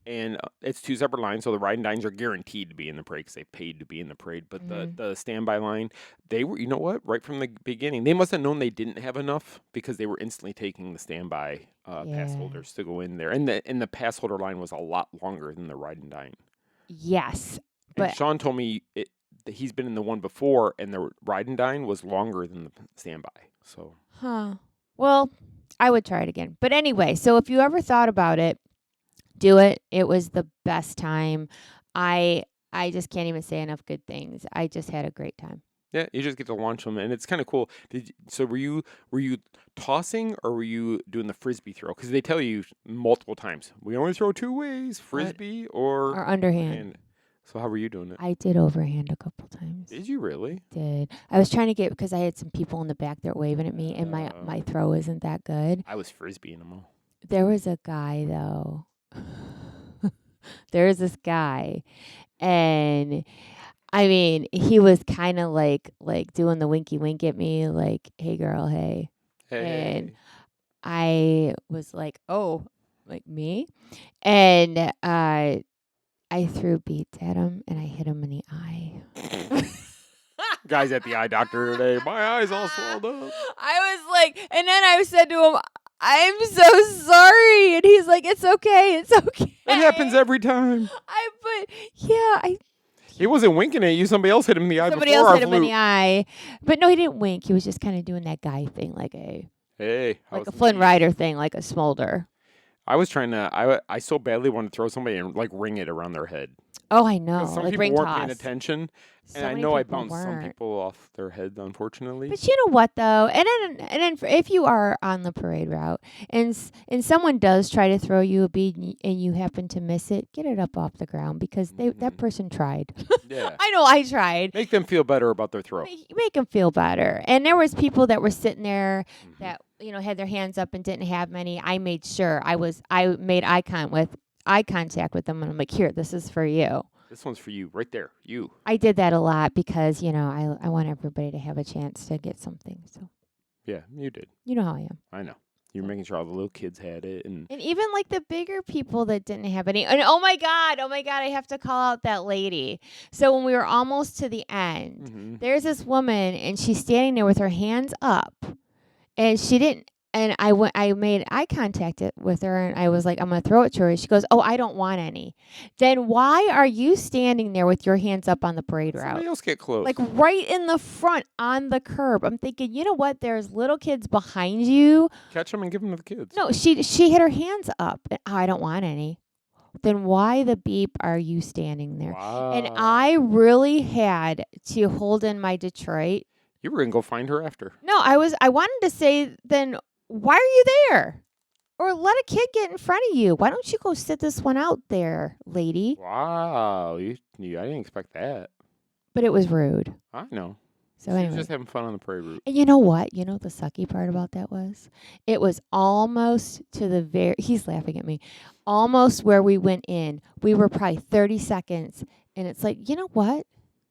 and it's 2 separate lines. So the ride and dines are guaranteed to be in the parade because they paid to be in the parade. But the standby line, they were, you know what? Right from the beginning, they must have known they didn't have enough because they were instantly taking the standby pass holders to go in there, and the pass holder line was a lot longer than the ride and dine. Yes, and but Sean told me that he's been in the one before, and the ride and dine was longer than the standby. So, well, I would try it again. But anyway, so if you ever thought about it, do it. It was the best time. I just can't even say enough good things. I just had a great time. Yeah, you just get to launch them, and it's kind of cool. So were you tossing or were you doing the frisbee throw? Because they tell you multiple times, we only throw 2 ways, frisbee or underhand. So how were you doing it? I did overhand a couple times. Did you really? Did. I was trying to get, because I had some people in the back that were waving at me, and my throw isn't that good. I was frisbeeing them all. There was a guy, though. There was this guy, and I mean, he was kind of like doing the winky wink at me, like, hey, girl, hey. And I was like, oh, like me? And I threw beads at him, and I hit him in the eye. Guy's at the eye doctor today. My eye's all swelled up. I was like, and then I said to him, I'm so sorry. And he's like, it's okay. It's okay. It happens every time. He wasn't winking at you. Somebody else hit him in the eye. Somebody else hit him in the eye. But no, he didn't wink. He was just kind of doing that guy thing, like a Flynn Rider thing, like a smolder. I was trying to. I so badly wanted to throw somebody and like ring it around their head. Oh, I know. Some like people ring weren't toss. paying attention, So and I many know I people bounced some weren't. people off their heads, unfortunately. But you know what, though? And then if you are on the parade route and someone does try to throw you a bead and you happen to miss it, get it up off the ground because that person tried. Yeah. I know I tried. Make them feel better about their throw. Make them feel better. And there was people that were sitting there that had their hands up and didn't have many. I made sure I made eye contact with them, and I'm like, here, this is for you. This one's for you, right there. You. I did that a lot because I want everybody to have a chance to get something. So. Yeah, you did. You know how I am. I know. You're making sure all the little kids had it, and even like the bigger people that didn't have any. And oh my god, I have to call out that lady. So when we were almost to the end, there's this woman, and she's standing there with her hands up, and she didn't. And I made eye contact with her, and I was like, I'm going to throw it to her. She goes, oh, I don't want any. Then why are you standing there with your hands up on the parade route? Somebody else get close. Like right in the front on the curb. I'm thinking, you know what? There's little kids behind you. Catch them and give them to the kids. No, she had her hands up. Oh, I don't want any. Then why the beep are you standing there? Wow. And I really had to hold in my Detroit. You were going to go find her after. No, I wanted to say then, why are you there? Or let a kid get in front of you. Why don't you go sit this one out there, lady? Wow. I didn't expect that. But it was rude. I know. So she anyway. was just having fun on the parade route. And you know what? You know the sucky part about that was? It was almost to he's laughing at me. Almost where we went in. We were probably 30 seconds. And it's like, you know what?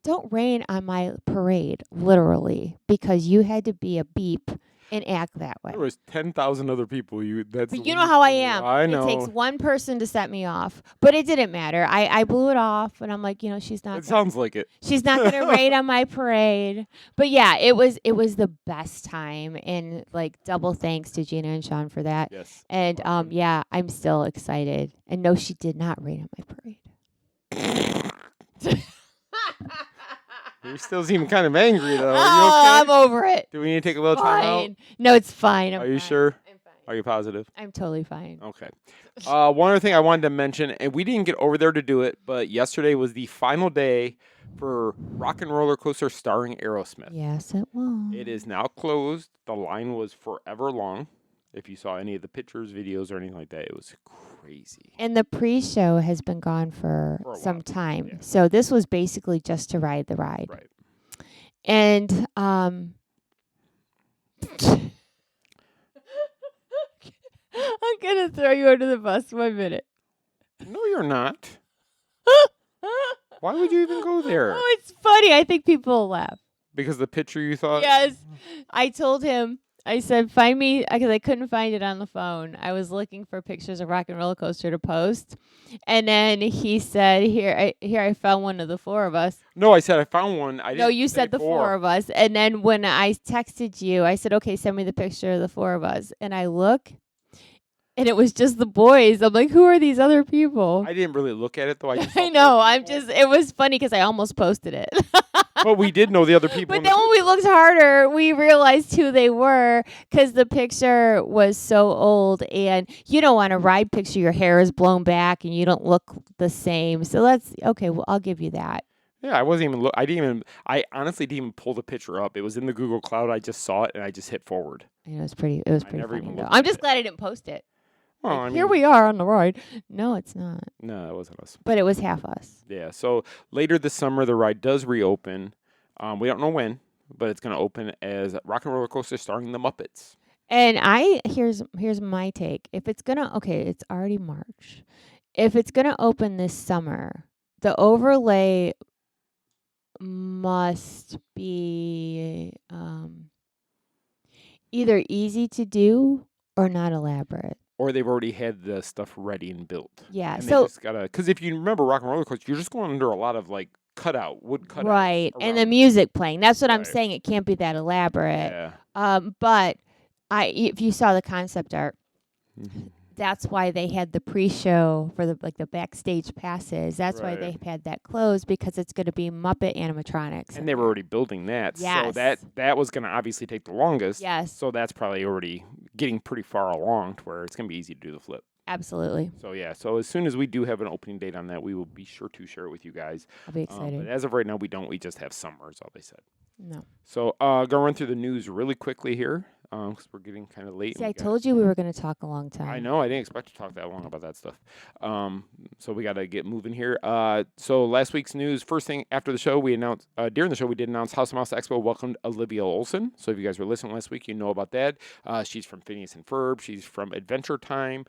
Don't rain on my parade, literally. Because you had to be a beep and act that way. There was 10,000 other people. That's But you know how I am. I know. It takes one person to set me off. But it didn't matter. I blew it off, and I'm like, she's not. It sounds like it. She's not going to raid on my parade. But yeah, it was the best time, and like double thanks to Gina and Sean for that. Yes. And yeah, I'm still excited. And no, she did not raid on my parade. You still seem kind of angry though. Oh, Are you okay? I'm over it. Do we need to take a little time out? Fine. No, it's fine. Are you sure? I'm fine. Are you positive? I'm totally fine. Okay. One other thing I wanted to mention, and we didn't get over there to do it, but yesterday was the final day for Rock and Roller Coaster starring Aerosmith. Yes, it was. It is now closed. The line was forever long. If you saw any of the pictures, videos, or anything like that, it was crazy. And the pre-show has been gone for a some while. time. Yeah. So this was basically just to ride the ride. Right. And I'm going to throw you under the bus 1 minute. No, you're not. Why would you even go there? Oh, it's funny. I think people will laugh. Because the picture you thought? Yes. I told him, I said, find me, because I couldn't find it on the phone. I was looking for pictures of Rock and Roller Coaster to post. And then he said, here I found one of the four of us. No, I said I found one. I didn't No, you say said the four of us. And then when I texted you, I said, okay, send me the picture of the four of us. And I look, and it was just the boys. I'm like, who are these other people? I didn't really look at it, though. I know. It was funny because I almost posted it. But we did know the other people. But then when we looked harder, we realized who they were because the picture was so old. And you don't want a ride picture, your hair is blown back and you don't look the same. So that's okay. Well, I'll give you that. Yeah, I wasn't even. I honestly didn't even pull the picture up. It was in the Google Cloud. I just saw it and I just hit forward. And it was pretty never funny even though. looked I'm at just it. glad I didn't post it. Well, Like, I here mean, we are on the ride. No, it's not. No, it wasn't us. But it was half us. Yeah. So later this summer, the ride does reopen. We don't know when, but it's going to open as Rock and Roller Coaster starring the Muppets. And here's my take. If it's it's already March. If it's gonna open this summer, the overlay must be either easy to do or not elaborate. Or they've already had the stuff ready and built. Yeah. And So they just gotta, because if you remember Rock and Roller Coaster, you're just going under a lot of like wood cutouts. right, and the around. music playing. That's what I'm Right. saying. It can't be that elaborate. Yeah. But if you saw the concept art, Mhm. that's why they had the pre-show for the backstage passes. That's why Right. they've had that closed because it's going to be Muppet animatronics. And they were already building that. Yes. So that was going to obviously take the longest. Yes, So that's probably already getting pretty far along to where it's going to be easy to do the flip. absolutely. So yeah, so as soon as we do have an opening date on that, we will be sure to share it with you guys. I'll be excited. But as of right now, we don't. We just have summer, is all they said. No. So gonna run through the news really quickly here, because we're getting kind of late. See, and I we got- told you we were going to talk a long time. I know. I didn't expect to talk that long about that stuff. So we got to get moving here. So last week's news, first thing after the show, we announced, during the show, we did announce House of Mouse Expo welcomed Olivia Olson. So if you guys were listening last week, you know about that. She's from Phineas and Ferb. She's from Adventure Time.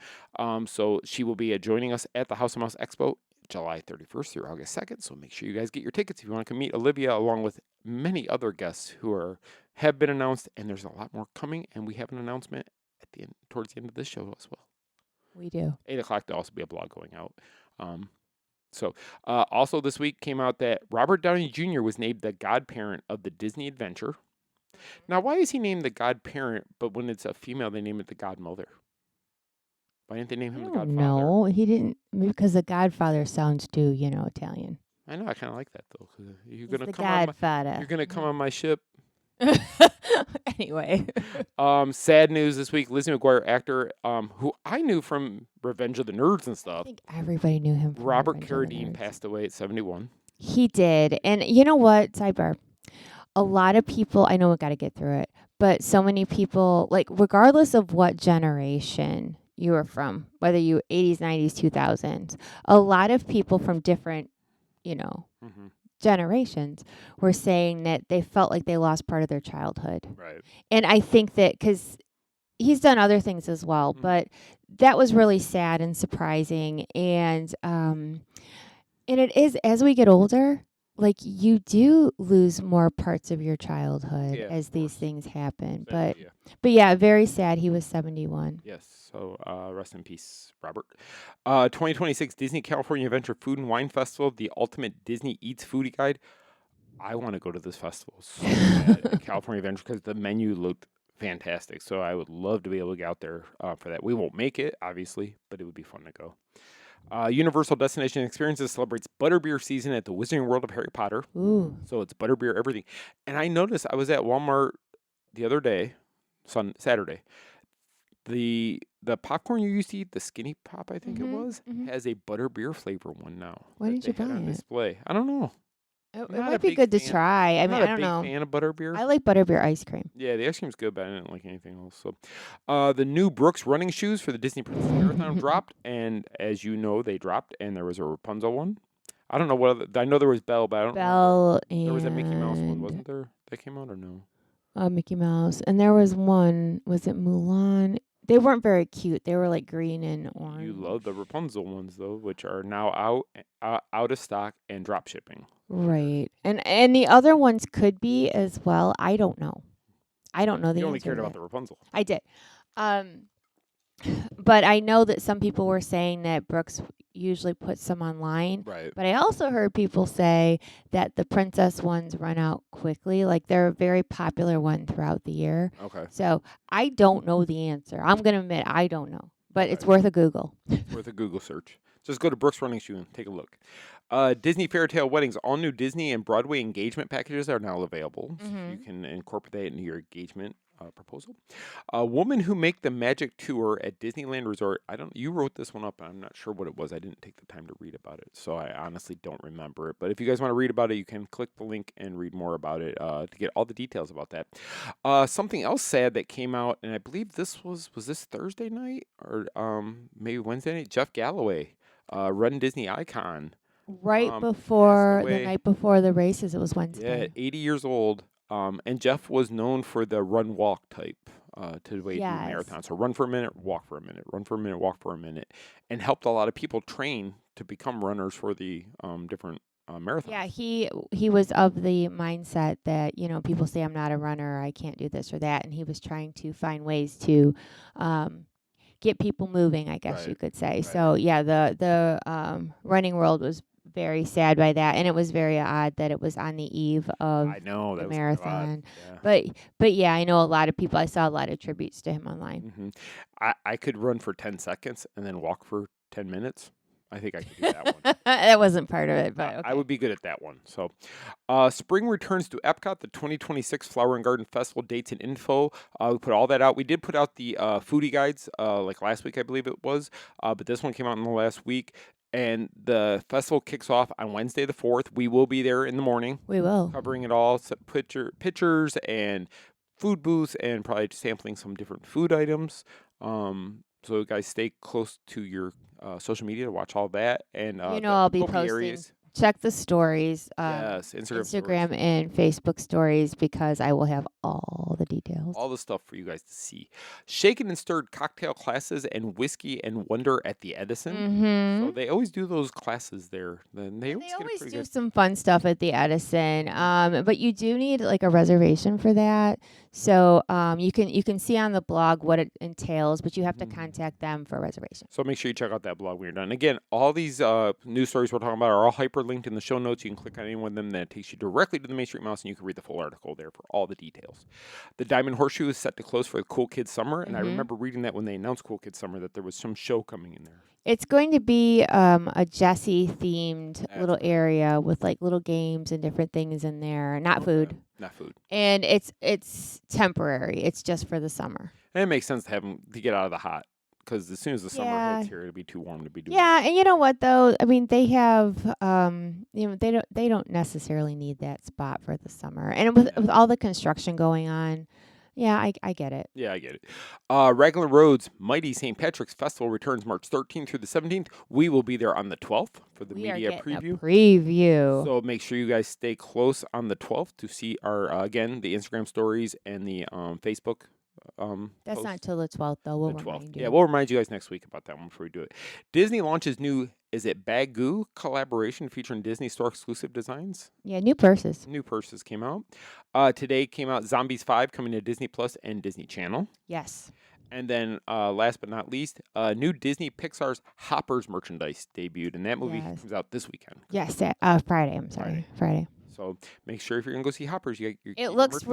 So she will be joining us at the House of Mouse Expo July 31st through August 2nd. So make sure you guys get your tickets if you want to come meet Olivia, along with many other guests who have been announced, and there's a lot more coming, and we have an announcement at the end, towards the end of this show as well. We do. 8 o'clock, there'll also be a blog going out. Also this week came out that Robert Downey Jr. was named the godparent of the Disney Adventure. Now, why is he named the godparent, but when it's a female, they name it the godmother? Why didn't they name him the godfather? No, he didn't. Because the Godfather sounds too, Italian. I know, I kind of like that, though. 'Cause you're He's gonna the come on Godfather. you're gonna come on my ship. Anyway. Sad news this week. Lizzie McGuire, actor, who I knew from Revenge of the Nerds and I stuff. think everybody knew him. From Robert Revenge of the Carradine Nerds. passed away at 71. He did. And you know what? Sidebar. A lot of people, I know we got to get through it, but so many people, like, regardless of what generation you were from, whether you 80s, 90s, 2000s, a lot of people from different, Mm-hmm. generations were saying that they felt like they lost part of their childhood. Right. And I think that because he's done other things as well, but that was really sad and surprising. And it is, as we get older, like you do lose more parts of your childhood Yeah, as of these course. things happen. Sadly, But yeah. but yeah, very sad. He was 71. Yes. So rest in peace, Robert. 2026 Disney California Adventure Food and Wine Festival, the ultimate Disney Eats foodie guide. I want to go to this festival so bad at California Adventure because the menu looked fantastic. So I would love to be able to get out there for that. We won't make it, obviously, but it would be fun to go. Universal Destination Experiences celebrates butterbeer season at the Wizarding World of Harry Potter. Ooh. So it's butterbeer everything. And I noticed I was at Walmart the other day, Saturday. The popcorn you used to eat, the skinny pop, I think it was, has a butterbeer flavor one now. Why that didn't you they had buy on it? display. I don't know. It Not a might be big good to fan. try. I I'm mean, not I a don't big know. fan of butterbeer. I like butterbeer ice cream. Yeah, the ice cream's good, but I didn't like anything else. So, the new Brooks running shoes for the Disney Princess Marathon dropped, and as you know, they dropped, and there was a Rapunzel one. I don't know what other, I know there was Belle, but I don't remember. Belle There was a Mickey Mouse one, and wasn't there? That came out or no? Mickey Mouse. And there was one, was it Mulan? They weren't very cute. They were like green and orange. You love the Rapunzel ones though, which are now out of stock and drop shipping. Right. And the other ones could be as well. I don't know. I don't know the You only answer cared to about that. the Rapunzel. I did. But I know that some people were saying that Brooks usually puts some online. Right. But I also heard people say that the princess ones run out quickly. Like they're a very popular one throughout the year. Okay. So I don't know the answer. I'm going to admit I don't know. But it's worth a Google. Worth a Google search. Just go to Brooks Running Shoe and take a look. Disney Fairy Tale Weddings, all new Disney and Broadway engagement packages are now available. So you can incorporate that into your engagement proposal. A woman who make the magic tour at Disneyland Resort. You wrote this one up. I'm not sure what it was. I didn't take the time to read about it, so I honestly don't remember it. But if you guys want to read about it, you can click the link and read more about it to get all the details about that. Something else sad that came out, and I believe this was this Thursday night or maybe Wednesday night. Jeff Galloway, Run Disney icon. Right before away. the night before the races, it was Yeah, Wednesday. 80 years old. And Jeff was known for the run walk type to the way he do marathons. So run for a minute, walk for a minute, run for a minute, walk for a minute, and helped a lot of people train to become runners for the different marathons. Yeah, he was of the mindset that, you know, people say I'm not a runner, I can't do this or that, and he was trying to find ways to get people moving, I guess you could say. So yeah, the running world was very sad by that, and it was very odd that it was on the eve of I know the that was marathon. Yeah. But yeah, I know a lot of people. I saw a lot of tributes to him online. I could run for 10 seconds and then walk for 10 minutes. I think I could do that one. That wasn't part of it, but okay. I would be good at that one. So, spring returns to Epcot, the 2026 Flower and Garden Festival dates and info. We put all that out. We did put out the foodie guides like last week, I believe it was, but this one came out in the last week. And the festival kicks off on Wednesday the 4th. We will be there in the morning. We will. Covering it all, pictures and food booths and probably sampling some different food items. So guys, stay close to your social media to watch all that. And I'll be posting. Areas. Check the stories. Yes, Instagram and Facebook stories, because I will have all the details. All the stuff for you guys to see. Shaken and stirred cocktail classes and whiskey and wonder at the Edison. So they always do those classes there. Then they always do some fun stuff at the Edison. But you do need like a reservation for that. So you can see on the blog what it entails, but you have to contact them for a reservation. So make sure you check out that blog when you're done. Again, all these news stories we're talking about are all hyperlinked in the show notes. You can click on any one of them, then it takes you directly to the Main Street Mouse, and you can read the full article there for all the details. The Diamond Horseshoe is set to close for the Cool Kids Summer, and I remember reading that when they announced Cool Kids Summer that there was some show coming in there. It's going to be a Jessie-themed little area with like little games and different things in there. Not food. Not food. And it's temporary. It's just for the summer. And it makes sense to have them to get out of the hot, because as soon as the summer hits here, it'll be too warm to be doing. Yeah, and you know what though? I mean, they have they don't necessarily need that spot for the summer, and with all the construction going on. Yeah, I get it. Yeah, I get it. Raglan Road's Mighty St. Patrick's Festival returns March 13th through the 17th. We will be there on the 12th for the media preview. So make sure you guys stay close on the 12th to see our, again, the Instagram stories and the Facebook. That's not till the 12th, though. We'll remind you. Yeah, we'll remind you guys next week about that one before we do it. Disney launches new is it Bagoo collaboration featuring Disney store exclusive designs? Yeah, new purses. New purses came out. Today came out Zombies 5 coming to Disney Plus and Disney Channel. Yes. And then last but not least, new Disney Pixar's Hoppers merchandise debuted, and that movie comes out this weekend. Yes, Friday. I'm sorry, Friday. So make sure if you're gonna go see Hoppers, it looks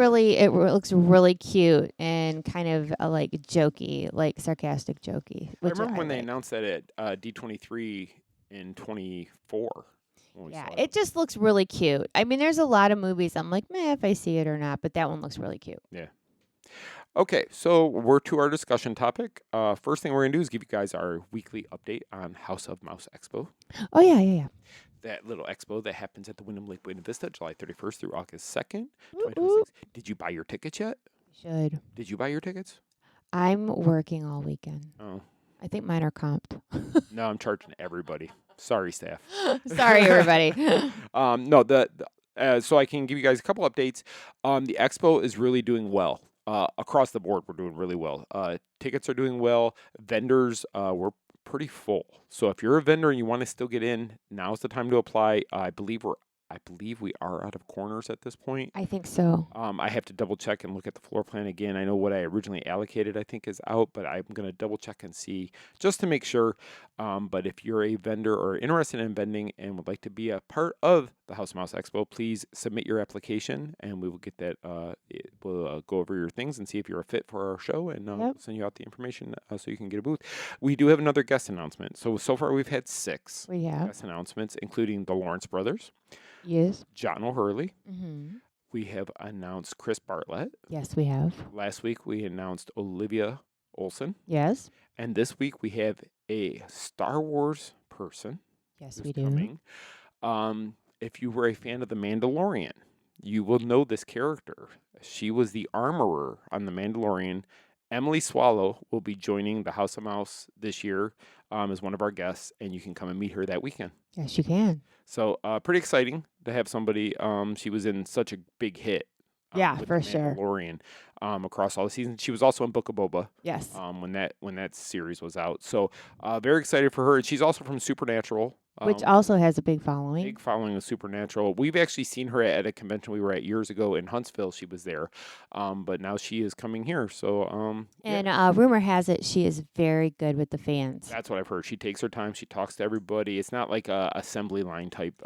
really cute and kind of like jokey, like sarcastic jokey. I remember when they announced that at D23 in 24. Yeah, it just looks really cute. I mean, there's a lot of movies I'm like, meh, if I see it or not, but that one looks really cute. Yeah. Okay, so we're to our discussion topic. First thing we're going to do is give you guys our weekly update on House of Mouse Expo. Oh, yeah. That little expo that happens at the Wyndham Lake Buena Vista, July 31st through August 2nd, 2026. Did you buy your tickets yet? Should. Did you buy your tickets? I'm working all weekend. Oh. I think mine are comped. No, I'm charging everybody. Sorry, staff. Sorry, everybody. So I can give you guys a couple updates. The expo is really doing well. Across the board, we're doing really well. Tickets are doing well. Vendors, we're pretty full. So if you're a vendor and you want to still get in, now's the time to apply. I believe we are out of corners at this point. I think so. I have to double check and look at the floor plan again. I know what I originally allocated, I think, is out, but I'm going to double check and see just to make sure. But if you're a vendor or interested in vending and would like to be a part of the House of Mouse Expo, please submit your application and we will get that. We'll go over your things and see if you're a fit for our show and send you out the information so you can get a booth. We do have another guest announcement. So far we've had 6 guest announcements, including the Lawrence brothers. Yes. John O'Hurley. Mm-hmm. We have announced Chris Bartlett. Yes, we have. Last week we announced Olivia Olson. Yes. And this week we have a Star Wars person. Yes, we do. Coming. If you were a fan of The Mandalorian, you will know this character. She was the armorer on The Mandalorian. Emily Swallow will be joining the House of Mouse this year as one of our guests, and you can come and meet her that weekend. Yes, you can. So pretty exciting to have somebody. She was in such a big hit. With for the sure. Mandalorian across all the seasons. She was also in Book of Boba. Yes. When that series was out. So very excited for her. She's also from Supernatural. Which also has a big following. Big following of Supernatural. We've actually seen her at a convention we were at years ago in Huntsville. She was there. But now she is coming here. So And rumor has it she is very good with the fans. That's what I've heard. She takes her time. She talks to everybody. It's not like a assembly line type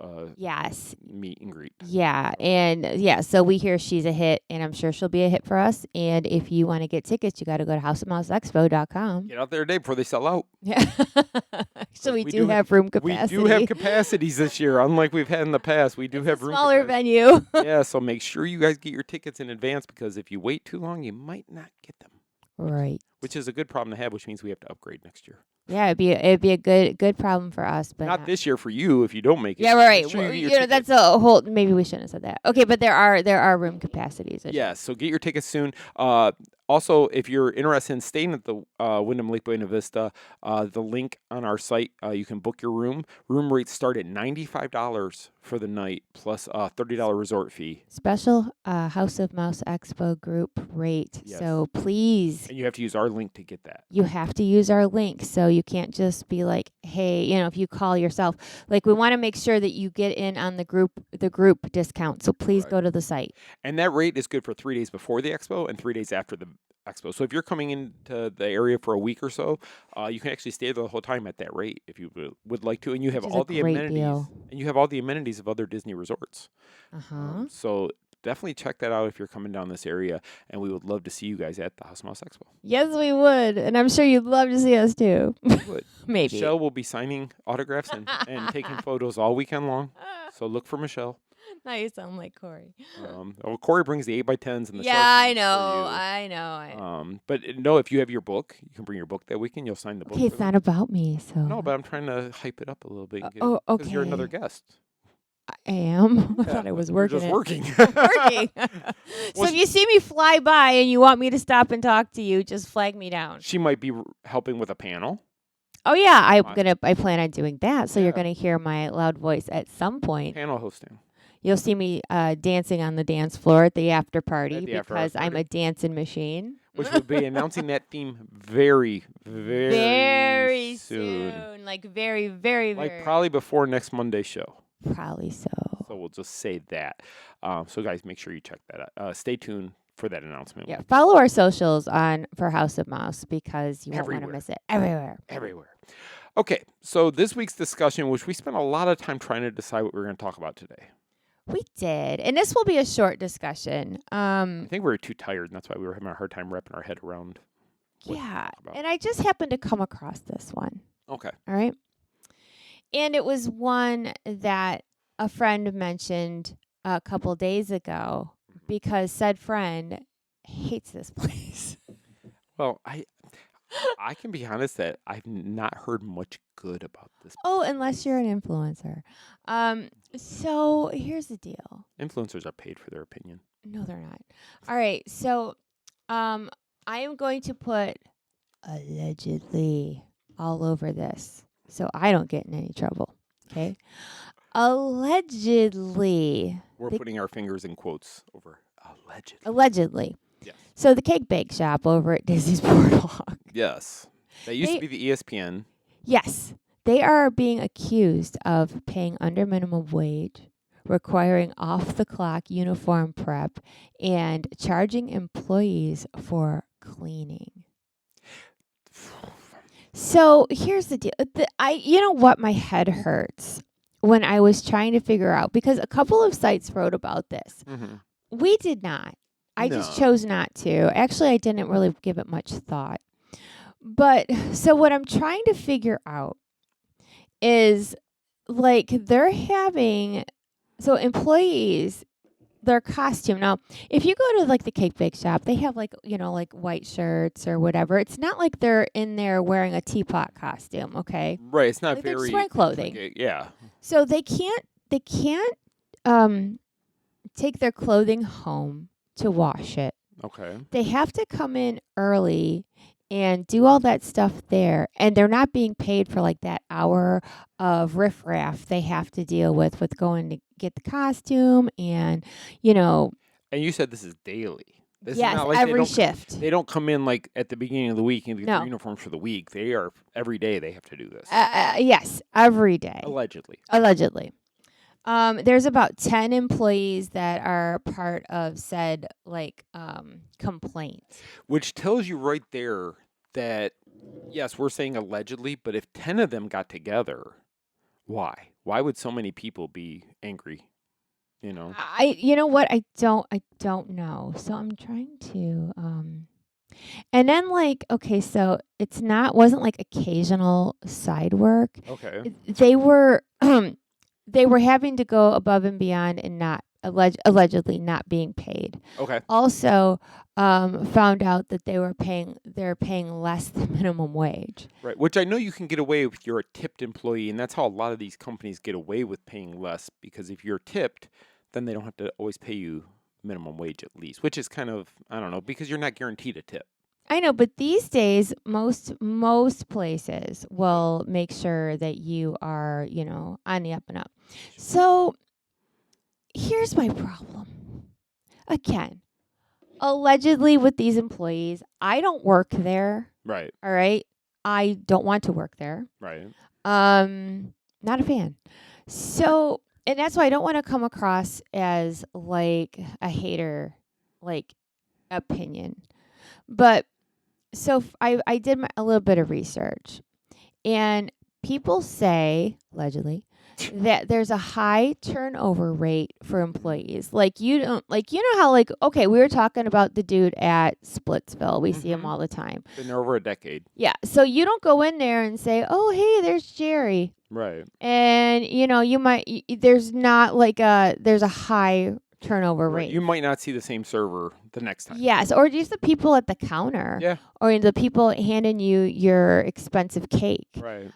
meet and greet. Yeah. And so we hear she's a hit, and I'm sure she'll be a hit for us. And if you want to get tickets, you got to go to houseofmouseexpo.com. Get out there today before they sell out. Yeah. So we do have room capacity. We do have capacities this year, unlike we've had in the past. We do have room. Smaller venue. Yeah, so make sure you guys get your tickets in advance because if you wait too long, you might not get them. Right. Which is a good problem to have, which means we have to upgrade next year. Yeah, it'd be a good problem for us, but not this year for you if you don't make it. Yeah, right. Well, that's a whole. Maybe we shouldn't have said that. Okay, but there are room capacities. Yeah, so get your tickets soon. Also, if you're interested in staying at the Wyndham Lake Buena Vista, the link on our site, you can book your room. Room rates start at $95 for the night plus a $30 resort fee. Special House of Mouse Expo group rate. Yes. So please. And you have to use our link to get that. You have to use our link. So you can't just be like, hey, if you call yourself. Like, we want to make sure that you get in on the group discount. So please go to the site. And that rate is good for 3 days before the expo and 3 days after the expo. So if you're coming into the area for a week or so, you can actually stay there the whole time at that rate if you would like to. And you have all the amenities. Deal. And you have all the amenities of other Disney resorts. So definitely check that out if you're coming down this area. And we would love to see you guys at the House of Mouse Expo. Yes, we would. And I'm sure you'd love to see us too. We would. Maybe. Michele will be signing autographs and taking photos all weekend long. So look for Michele. Now you sound like Corey. Corey brings the 8x10s and the I know. But no, if you have your book, you can bring your book that weekend. You'll sign the book. Okay, it's not about me, so. No, but I'm trying to hype it up a little bit. Okay. Because you're another guest. I am. I thought I was working. Just working. Working. So if you see me fly by and you want me to stop and talk to you, just flag me down. She might be helping with a panel. Oh yeah, I plan on doing that. So you're gonna hear my loud voice at some point. Panel hosting. You'll see me dancing on the dance floor at the after party the after because I'm party. a dancing machine. Which will be announcing that theme very, very soon. Like very, very, Like very. probably before next Monday's show. Probably so. So we'll just say that. So guys, make sure you check that out. Stay tuned for that announcement. Yeah, follow our socials for House of Mouse because you won't want to Everywhere. miss it. Everywhere. Everywhere. Okay, so this week's discussion, which we spent a lot of time trying to decide what we were going to talk about today. We did. And this will be a short discussion. I think we were too tired, and that's why we were having a hard time wrapping our head around. Yeah. And I just happened to come across this one. Okay. All right. And it was one that a friend mentioned a couple days ago because said friend hates this place. Well, I can be honest that I've not heard much good about this. Oh, unless you're an influencer. So here's the deal. Influencers are paid for their opinion. No, they're not. All right. So I am going to put allegedly all over this so I don't get in any trouble. Okay. Allegedly. We're putting our fingers in quotes over allegedly. Allegedly. Yes. So the cake bake shop over at Disney's Boardwalk. Yes. That used to be the ESPN. Yes. They are being accused of paying under minimum wage, requiring off-the-clock uniform prep, and charging employees for cleaning. So here's the deal. You know what? My head hurts when I was trying to figure out, because a couple of sites wrote about this. Mm-hmm. We did not. I just chose not to. Actually, I didn't really give it much thought. But so what I'm trying to figure out is like they're having, so employees, their costume. Now, if you go to like the cake bake shop, they have like, like white shirts or whatever. It's not like they're in there wearing a teapot costume, okay? Right. It's not like very. They're just wearing clothing. Yeah. So they can't take their clothing home to wash it. Okay. They have to come in early and do all that stuff there, and they're not being paid for like that hour of riffraff they have to deal with going to get the costume and And you said this is daily. This yes, is not like every shift. They don't come in like at the beginning of the week and get No. their uniforms for the week. They are every day they have to do this. Yes, every day. Allegedly. There's about 10 employees that are part of said complaint. Which tells you right there that, yes, we're saying allegedly, but if 10 of them got together, why? Why would so many people be angry? You know what? I don't know. So I'm trying to, and then okay, so wasn't like occasional side work. Okay. They were, they were having to go above and beyond and not allegedly not being paid. Okay. Also, found out that they're paying less than minimum wage. Right. Which I know you can get away with if you're a tipped employee, and that's how a lot of these companies get away with paying less, because if you're tipped, then they don't have to always pay you minimum wage at least, which is kind of, I don't know, because you're not guaranteed a tip. I know, but these days, most places will make sure that you are, on the up and up. So here's my problem. Again, allegedly with these employees, I don't work there. Right. All right. I don't want to work there. Right. Not a fan. So, and that's why I don't want to come across as like a hater, opinion. But so I did a little bit of research, and people say, allegedly, that there's a high turnover rate for employees. You know how okay, we were talking about the dude at Splitsville. We see him all the time. Been there over a decade. Yeah. So you don't go in there and say, oh, hey, there's Jerry. Right. And, you might, there's not there's a high turnover rate. You might not see the same server the next time. Yes, or just the people at the counter. Yeah. Or the people handing you your expensive cake. Right.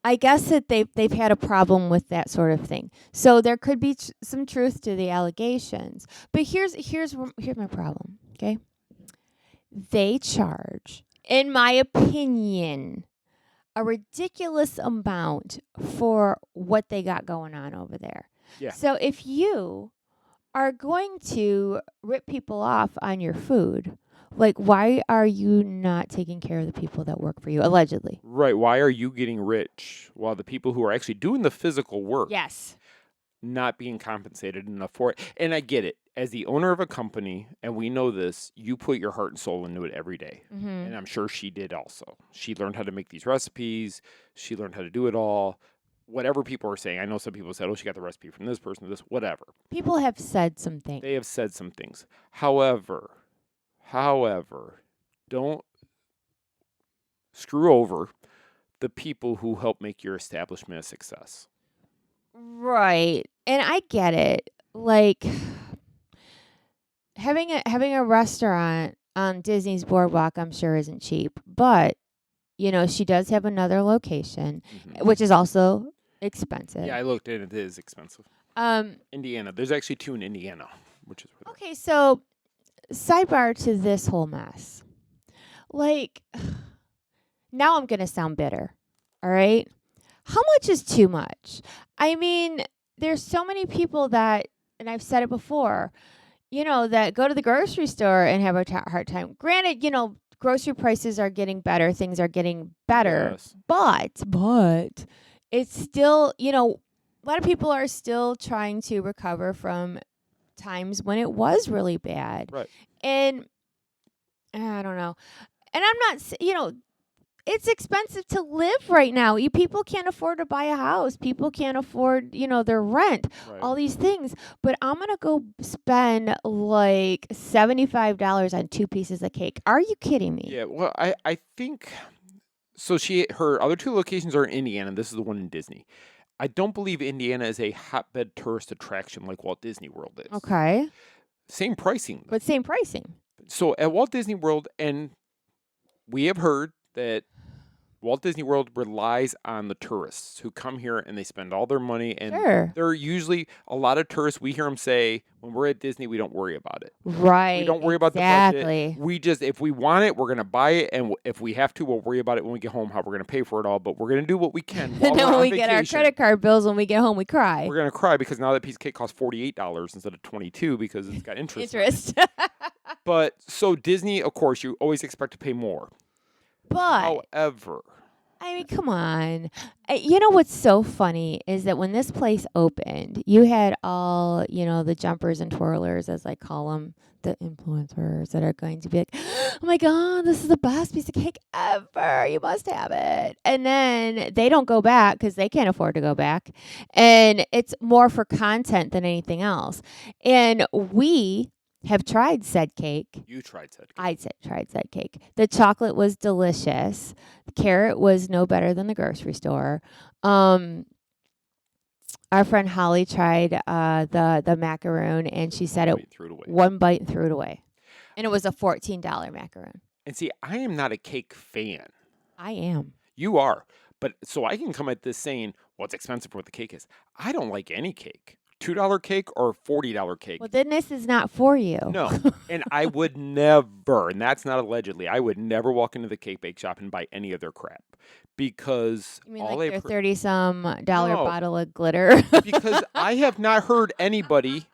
I guess that they've had a problem with that sort of thing. So there could be some truth to the allegations. But here's my problem, okay? They charge, in my opinion, a ridiculous amount for what they got going on over there. Yeah. So if you are going to rip people off on your food, like, why are you not taking care of the people that work for you, allegedly? Right. Why are you getting rich while the people who are actually doing the physical work Yes. not being compensated enough for it? And I get it. As the owner of a company, and we know this, you put your heart and soul into it every day. Mm-hmm. And I'm sure she did also. She learned how to make these recipes. She learned how to do it all. Whatever people are saying. I know some people said, oh, she got the recipe from this person, this, whatever. People have said some things. They have said some things. However, don't screw over the people who help make your establishment a success. Right. And I get it. Like, having a restaurant on Disney's Boardwalk, I'm sure isn't cheap, but she does have another location, which is also expensive. Yeah, I looked at it. It is expensive. Indiana. There's actually 2 in Indiana, which is really okay. So, sidebar to this whole mess. Like, now I'm gonna sound bitter. All right. How much is too much? I mean, there's so many people that, and I've said it before, that go to the grocery store and have a hard time. Granted, grocery prices are getting better, things are getting better, Yes. but it's still, a lot of people are still trying to recover from times when it was really bad. Right. And I don't know. And I'm not, it's expensive to live right now. People can't afford to buy a house. People can't afford, their rent, Right. all these things. But I'm going to go spend like $75 on 2 pieces of cake. Are you kidding me? Yeah, well, I think so. Her other 2 locations are in Indiana. This is the one in Disney. I don't believe Indiana is a hotbed tourist attraction like Walt Disney World is. Okay. Same pricing. But same pricing. So at Walt Disney World, and we have heard that Walt Disney World relies on the tourists who come here and they spend all their money. And Sure. they're usually a lot of tourists. We hear them say, when we're at Disney, we don't worry about it. Right. We don't worry about the exactly. budget. We just, if we want it, we're going to buy it. And if we have to, we'll worry about it when we get home, how we're going to pay for it all. But we're going to do what we can while And then we're when on we get our vacation. credit card bills, when we get home, we cry. We're going to cry because now that piece of cake costs $48 instead of $22 because it's got interest. Interest. But so Disney, of course, you always expect to pay more. But However, I mean, come on. You know what's so funny is that when this place opened, you had all, the jumpers and twirlers, as I call them, the influencers that are going to be like, oh my God, this is the best piece of cake ever. You must have it. And then they don't go back because they can't afford to go back. And it's more for content than anything else. And we have tried said cake. you tried said cake. I tried said cake. The chocolate was delicious. The carrot was no better than the grocery store. Our friend Holly tried the macaroon, and she said one bite and threw it away. And it was a $14 macaroon. And see, I am not a cake fan. I am. You are. But so I can come at this saying, well, it's expensive for what the cake is. I don't like any cake. $2 cake or $40 cake. Well, then this is not for you. No. And I would never, and that's not allegedly, I would never walk into the cake bake shop and buy any of their crap. Because You mean all like they their $30-some dollar No. bottle of glitter? because I have not heard anybody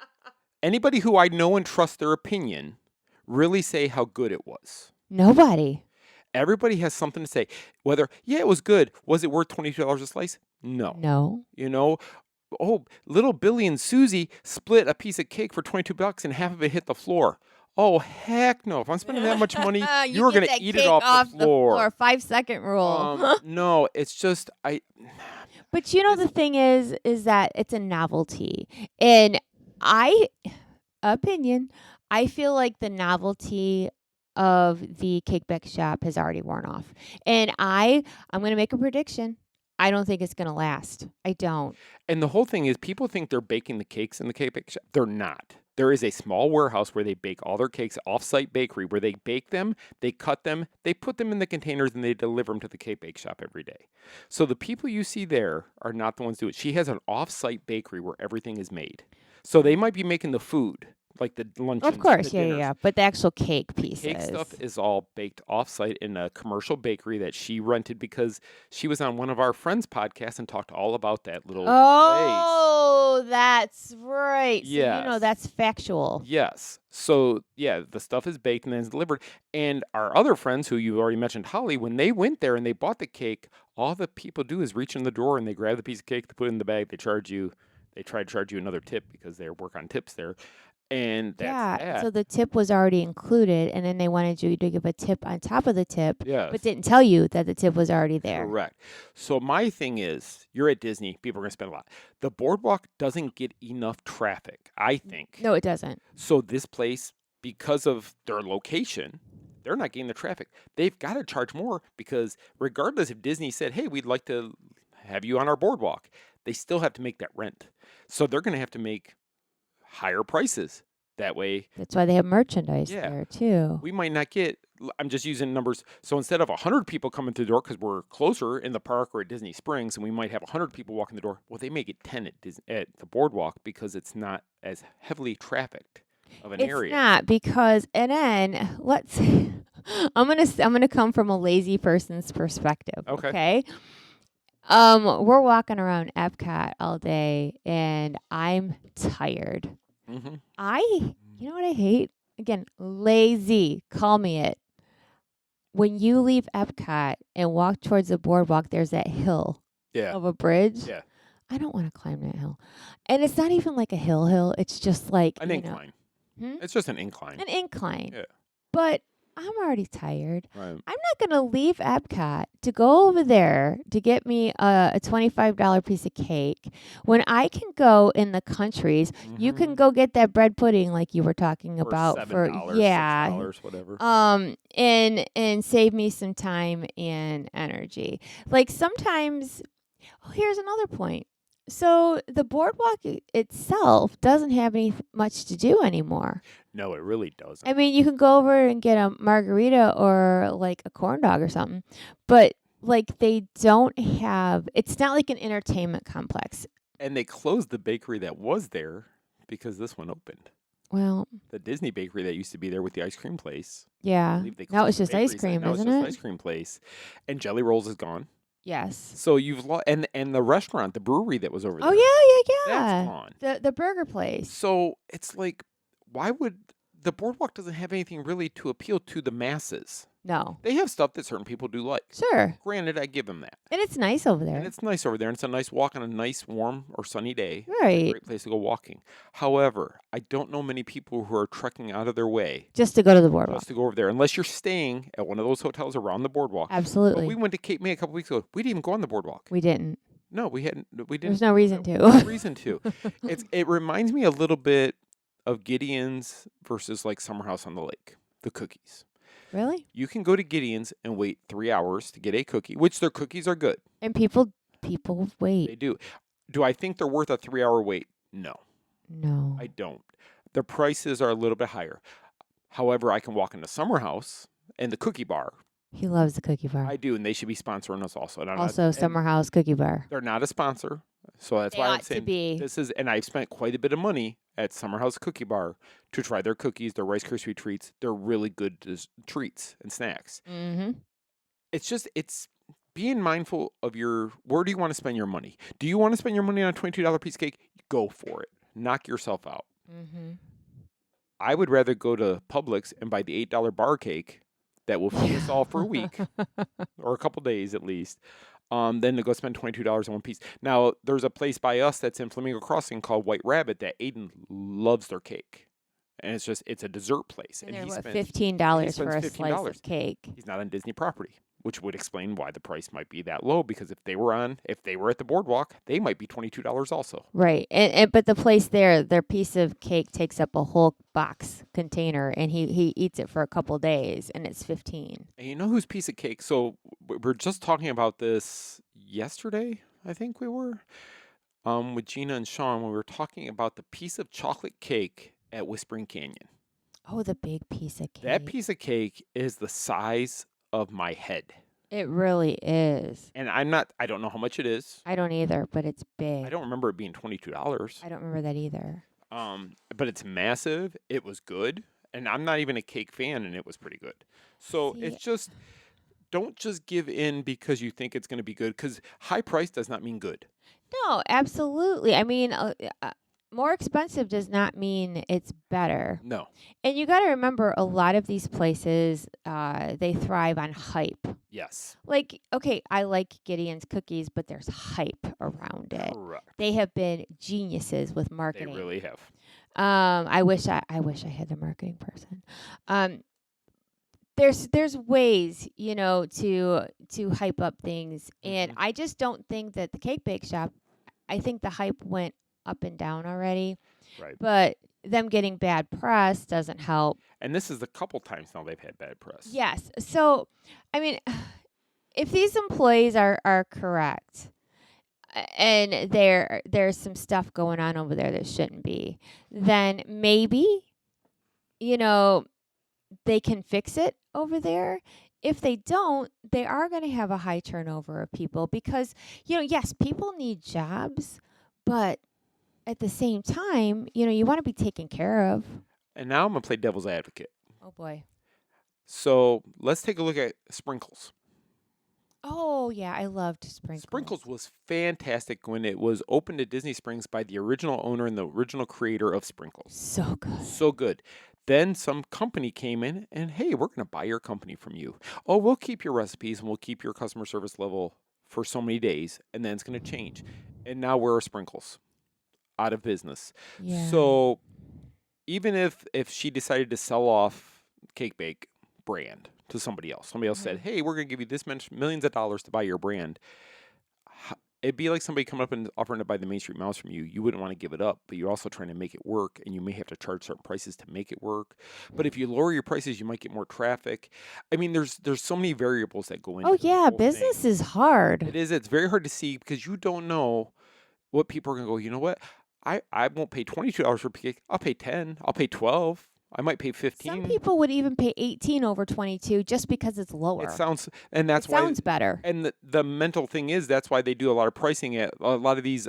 who I know and trust their opinion really say how good it was. Nobody. Everybody has something to say. Whether, it was good. Was it worth $22 a slice? No. No. Oh, little Billy and Susie split a piece of cake for $22 and half of it hit the floor. Oh, heck no. If I'm spending that much money, you are going to eat it off the floor. 5-second rule. No, it's just, But the thing is that it's a novelty. And I feel like the novelty of the cake bake shop has already worn off. And I'm going to make a prediction. I don't think it's going to last. I don't. And the whole thing is people think they're baking the cakes in the cake bake shop. They're not. There is a small warehouse where they bake all their cakes, off-site bakery, where they bake them, they cut them, they put them in the containers, and they deliver them to the cake bake shop every day. So the people you see there are not the ones doing it. She has an off-site bakery where everything is made. So they might be making the food. like the luncheons. Of course, the yeah, dinners. But the actual cake The pieces. cake stuff is all baked offsite in a commercial bakery that she rented because she was on one of our friends' podcasts and talked all about that little place. Oh, that's right. So Yes. that's factual. Yes. So, yeah, the stuff is baked and then it's delivered. And our other friends, who you already mentioned, Holly, when they went there and they bought the cake, all the people do is reach in the drawer and they grab the piece of cake, they put it in the bag, they try to charge you another tip because they work on tips there. And that's that. So the tip was already included, and then they wanted you to give a tip on top of the tip, Yes. but didn't tell you that the tip was already there. Correct. So my thing is, you're at Disney, people are going to spend a lot. The boardwalk doesn't get enough traffic, I think. No, it doesn't. So this place, because of their location, they're not getting the traffic. They've got to charge more because regardless if Disney said, hey, we'd like to have you on our boardwalk, they still have to make that rent. So they're going to have to make higher prices. That way, That's why they have merchandise Yeah. there too. we might not get, I'm just using numbers. So instead of 100 people coming through the door because we're closer in the park or at Disney Springs and we might have 100 people walking the door, well, they may get 10 at the boardwalk because it's not as heavily trafficked of an area. It's not because, and then let's. I'm gonna come from a lazy person's perspective. Okay. We're walking around Epcot all day, and I'm tired. Mm-hmm. You know what I hate? Again, lazy. Call me it. When you leave Epcot and walk towards the boardwalk, there's that hill Yeah. of a bridge. Yeah. I don't want to climb that hill. And it's not even like a hill. It's just like An incline. It's just an incline. An incline. Yeah. But I'm already tired. Right. I'm not going to leave Epcot to go over there to get me a $25 piece of cake when I can go in the countries. You can go get that bread pudding like you were talking about $7, $6, whatever. And save me some time and energy. Like sometimes, here's another point. So the boardwalk itself doesn't have much to do anymore. No, it really doesn't. I mean, you can go over and get a margarita or like a corn dog or something, but like they don't have, it's not like an entertainment complex. And they closed the bakery that was there because this one opened. Well, the Disney bakery that used to be there with the ice cream place. Yeah. Now it's just ice cream, now isn't it's just it? ice cream place. And Jelly Rolls is gone. Yes. So you've lost, and the restaurant, the brewery that was over there. Oh yeah. That's gone. The burger place. So it's like, why would the boardwalk doesn't have anything really to appeal to the masses? No. They have stuff that certain people do like. Sure. Granted, I give them that. And it's nice over there. And it's nice over there. And it's a nice walk on a nice, warm or sunny day. Right. Great place to go walking. However, I don't know many people who are trekking out of their way just to go to the boardwalk. just to go over there, unless you're staying at one of those hotels around the boardwalk. Absolutely. But we went to Cape May a couple weeks ago. We didn't even go on the boardwalk. We didn't. No, we hadn't. We didn't. There's no reason to. No reason to. It reminds me a little bit of Gideon's versus like Summer House on the Lake. The cookies. Really? You can go to Gideon's and wait 3 hours to get a cookie, which their cookies are good. And people wait. They do. Do I think they're worth a 3 hour wait? No. No. I don't. The prices are a little bit higher. However, I can walk into Summer House and the cookie bar. He loves the cookie bar. I do, and they should be sponsoring us also. And Also, Summer House Cookie Bar. They're not a sponsor, so that's They why I'm ought to saying be. this is. And I've spent quite a bit of money at Summer House Cookie Bar to try their cookies, their Rice Krispie treats. They're really good treats and snacks. Mm-hmm. It's being mindful of where do you want to spend your money? Do you want to spend your money on a $22 piece of cake? Go for it. Knock yourself out. Mm-hmm. I would rather go to Publix and buy the $8 bar cake that will feed us all for a week or a couple days at least, than to go spend $22 on one piece. Now, there's a place by us that's in Flamingo Crossing called White Rabbit that Aiden loves their cake. And it's a dessert place. And he they're spends $15 for a $15. slice of cake. He's not on Disney property, which would explain why the price might be that low, because if they were at the boardwalk, they might be $22 also. Right. But the place there, their piece of cake takes up a whole box container, and he eats it for a couple days, and it's $15. And you know whose piece of cake? So we're just talking about this yesterday, I think we were, with Gina and Sean, when we were talking about the piece of chocolate cake at Whispering Canyon. Oh, the big piece of cake. That piece of cake is the size of my head. It really is. And I don't know how much it is. I don't either, but it's big. I don't remember it being $22. I don't remember that either. But it's massive. It was good, and I'm not even a cake fan, and it was pretty good. So See, it's just don't just give in because you think it's going to be good. Because high price does not mean good. no, absolutely. I mean, more expensive does not mean it's better. No. And you got to remember, a lot of these places, they thrive on hype. Yes. Like, okay, I like Gideon's cookies, but there's hype around it. Correct. They have been geniuses with They marketing. really have. I wish I had the marketing person. There's ways, to hype up things, and I just don't think that the cake bake shop. I think the hype went up and down already, Right. but them getting bad press doesn't help. And this is the couple times now they've had bad press. Yes. So, I mean, if these employees are correct, and there's some stuff going on over there that shouldn't be, then maybe, they can fix it over there. If they don't, they are going to have a high turnover of people because, yes, people need jobs, but at the same time, you want to be taken care of. And now I'm going to play devil's advocate. Oh, boy. So let's take a look at Sprinkles. Oh, yeah, I loved Sprinkles. Sprinkles was fantastic when it was opened at Disney Springs by the original owner and the original creator of Sprinkles. So good. So good. Then some company came in and, hey, we're going to buy your company from you. Oh, we'll keep your recipes and we'll keep your customer service level for so many days, and then it's going to change. And now we're Sprinkles, out of business. Yeah. So even if she decided to sell off Cake Bake brand to somebody else said, hey, we're going to give you this millions of dollars to buy your brand. It'd be like somebody coming up and offering to buy the Main Street Mouse from you. You wouldn't want to give it up, but you're also trying to make it work, and you may have to charge certain prices to make it work. But if you lower your prices, you might get more traffic. I mean, there's so many variables that go into Oh, the yeah, whole business thing. is hard. It is. It's very hard to see because you don't know what people are going to go, you know what? I won't pay $22 for cake. I'll pay 10. I'll pay 12. I might pay 15. Some people would even pay 18 over 22 just because it's lower. It sounds, and that's it why sounds better. And the mental thing is that's why they do a lot of pricing at a lot of these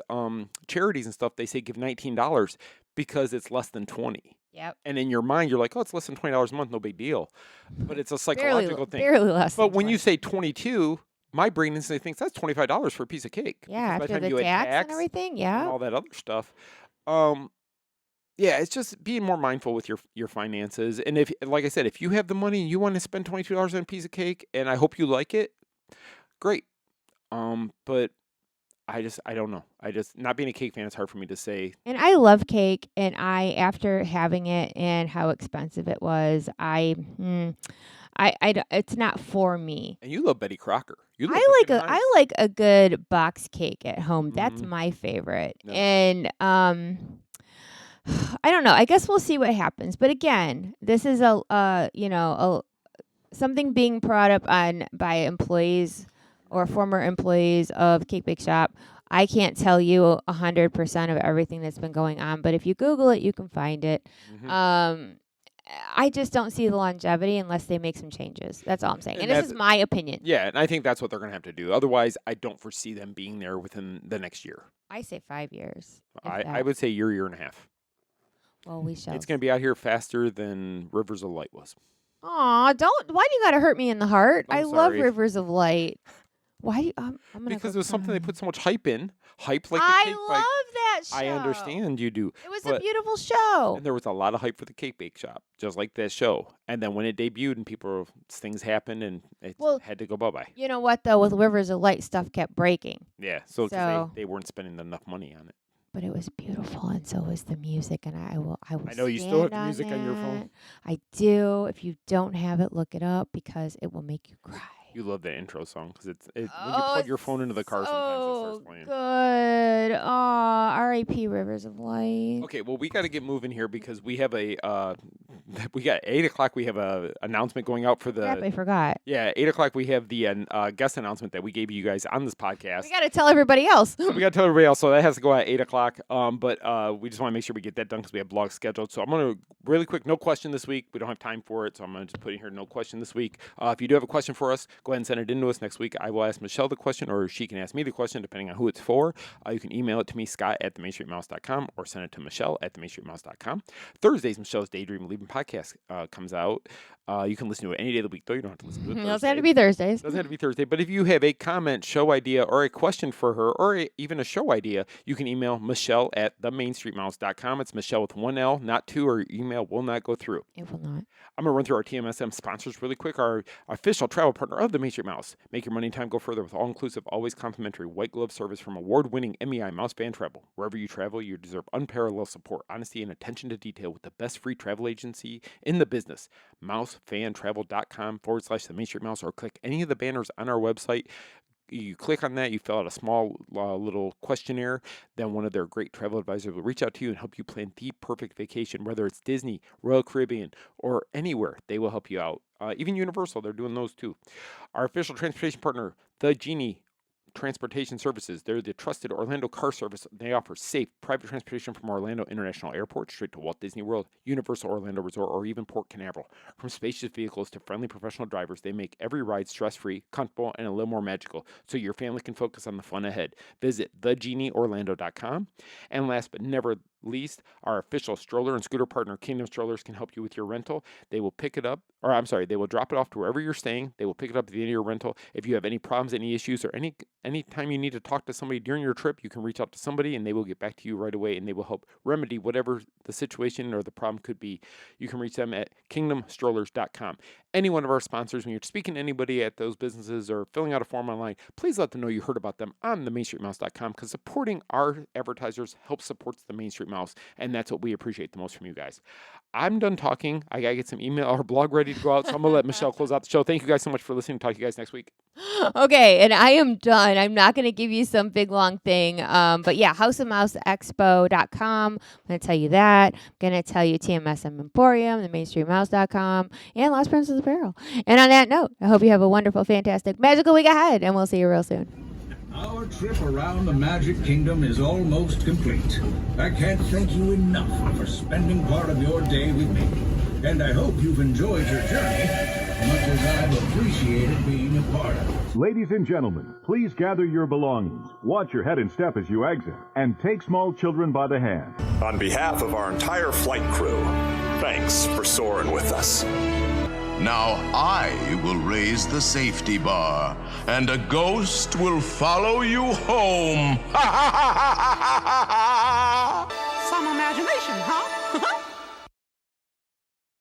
charities and stuff. They say give $19 because it's less than 20. Yep. And in your mind, you're like, oh, it's less than $20 a month, no big deal. But it's a psychological thing. Barely less. But than when 20. you say 22, my brain instantly thinks that's $25 for a piece of cake. Yeah, Because by after time the you add tax and everything, yeah. and all that other stuff. Yeah, it's just being more mindful with your finances. And if, like I said, if you have the money and you want to spend $22 on a piece of cake, and I hope you like it, great. But I don't know. Not being a cake fan, it's hard for me to say. And I love cake, and after having it and how expensive it was, it's not for me. And you love Betty Crocker. I like a good box cake at home. That's Mhm. my favorite. Yeah. And I don't know. I guess we'll see what happens. But again, this is something being brought up by employees or former employees of Cake Bake Shop. I can't tell you 100% of everything that's been going on, but if you Google it, you can find it. Mhm. I just don't see the longevity unless they make some changes. That's all I'm saying. And this is that's- my opinion. Yeah, and I think that's what they're going to have to do. Otherwise, I don't foresee them being there within the next year. I say 5 years. if I that. would say year and a half. Well, we shall. It's going to be out here faster than Rivers of Light was. Aw, don't. Why do you got to hurt me in the heart? I'm I love sorry. Rivers of Light. Why do you, I'm gonna Because go it was something they cry. put so much hype in. Hype like the I cake love bake. that show. I understand you do. It was a but- beautiful show. And there was a lot of hype for the Cake Bake Shop, just like that show. And then when it debuted and things happened and it had to go bye-bye. You know what, though? With Rivers of Light, stuff kept breaking. Yeah, so 'cause So- they weren't spending enough money on it. But it was beautiful, and so was the music. And I will. I know you still have stand the music on your phone. that. I do. If you don't have it, look it up because it will make you cry. You love that intro song because when you Oh, plug your phone into the car, sometimes it starts so playing. good. Aw, R.I.P. Rivers of Light. Okay, well, we got to get moving here because we have we got 8 o'clock. We have a announcement going out for the. Crap, I forgot. Yeah, 8 o'clock. We have the guest announcement that we gave you guys on this podcast. We got to tell everybody else. So we got to tell everybody else, so that has to go at 8 o'clock. But we just want to make sure we get that done because we have blogs scheduled. So I'm going to really quick, no question this week. We don't have time for it, so I'm going to just put in here no question this week. If you do have a question for us, Go ahead and send it in to us next week. I will ask Michele the question, or she can ask me the question, depending on who it's for. You can email it to me, scott@themainstreetmouse.com, or send it to michele@themainstreetmouse.com. Thursdays, Michelle's Daydream Leaving podcast comes out. You can listen to it any day of the week, though. You don't have to listen to it Thursday. It doesn't have to be Thursdays. Doesn't have to be Thursday. But if you have a comment, show idea, or a question for her, or even a show idea, you can email michele@themainstreetmouse.com. It's Michele with 1 L, not 2, or your email will not go through. It will not. I'm going to run through our TMSM sponsors really quick. Our official travel partner of the Main Street Mouse. Make your money and time go further with all-inclusive, always complimentary white glove service from award-winning MEI Mouse Band Travel. Wherever you travel, you deserve unparalleled support, honesty, and attention to detail with the best free travel agency in the business. MouseFanTravel.com/the Main Street Mouse, or click any of the banners on our website. You click on that, you fill out a small little questionnaire, then one of their great travel advisors will reach out to you and help you plan the perfect vacation, whether it's Disney, Royal Caribbean, or anywhere. They will help you out. Even Universal, they're doing those too. Our official transportation partner, The Genie Transportation Services. They're the trusted Orlando car service. They offer safe private transportation from Orlando International Airport straight to Walt Disney World, Universal Orlando Resort, or even Port Canaveral. From spacious vehicles to friendly professional drivers, they make every ride stress-free, comfortable, and a little more magical, so your family can focus on the fun ahead. Visit thegenieorlando.com. And last but never least, our official stroller and scooter partner, Kingdom Strollers, can help you with your rental. They will pick it up, they will drop it off to wherever you're staying. They will pick it up at the end of your rental. If you have any problems, any issues, or any time you need to talk to somebody during your trip, you can reach out to somebody and they will get back to you right away, and they will help remedy whatever the situation or the problem could be. You can reach them at kingdomstrollers.com. Any one of our sponsors, when you're speaking to anybody at those businesses or filling out a form online, please let them know you heard about them on themainstreetmouse.com, because supporting our advertisers helps support the Main Street Mouse, and that's what we appreciate the most from you guys. I'm done talking. I got to get some email or blog ready to go out, so I'm going to let Michele close out the show. Thank you guys so much for listening. Talk to you guys next week. Okay, and I am done. I'm not going to give you some big long thing. But yeah, houseofmouseexpo.com. I'm going to tell you that. I'm going to tell you TMSM Emporium, the mainstreetmouse.com, and Lost Princess Apparel. And on that note, I hope you have a wonderful, fantastic, magical week ahead, and we'll see you real soon. Our trip around the Magic Kingdom is almost complete. I can't thank you enough for spending part of your day with me. And I hope you've enjoyed your journey as much as I've appreciated being a part of it. Ladies and gentlemen, please gather your belongings. Watch your head and step as you exit, and take small children by the hand. On behalf of our entire flight crew, thanks for soaring with us. Now I will raise the safety bar, and a ghost will follow you home. Some imagination, huh?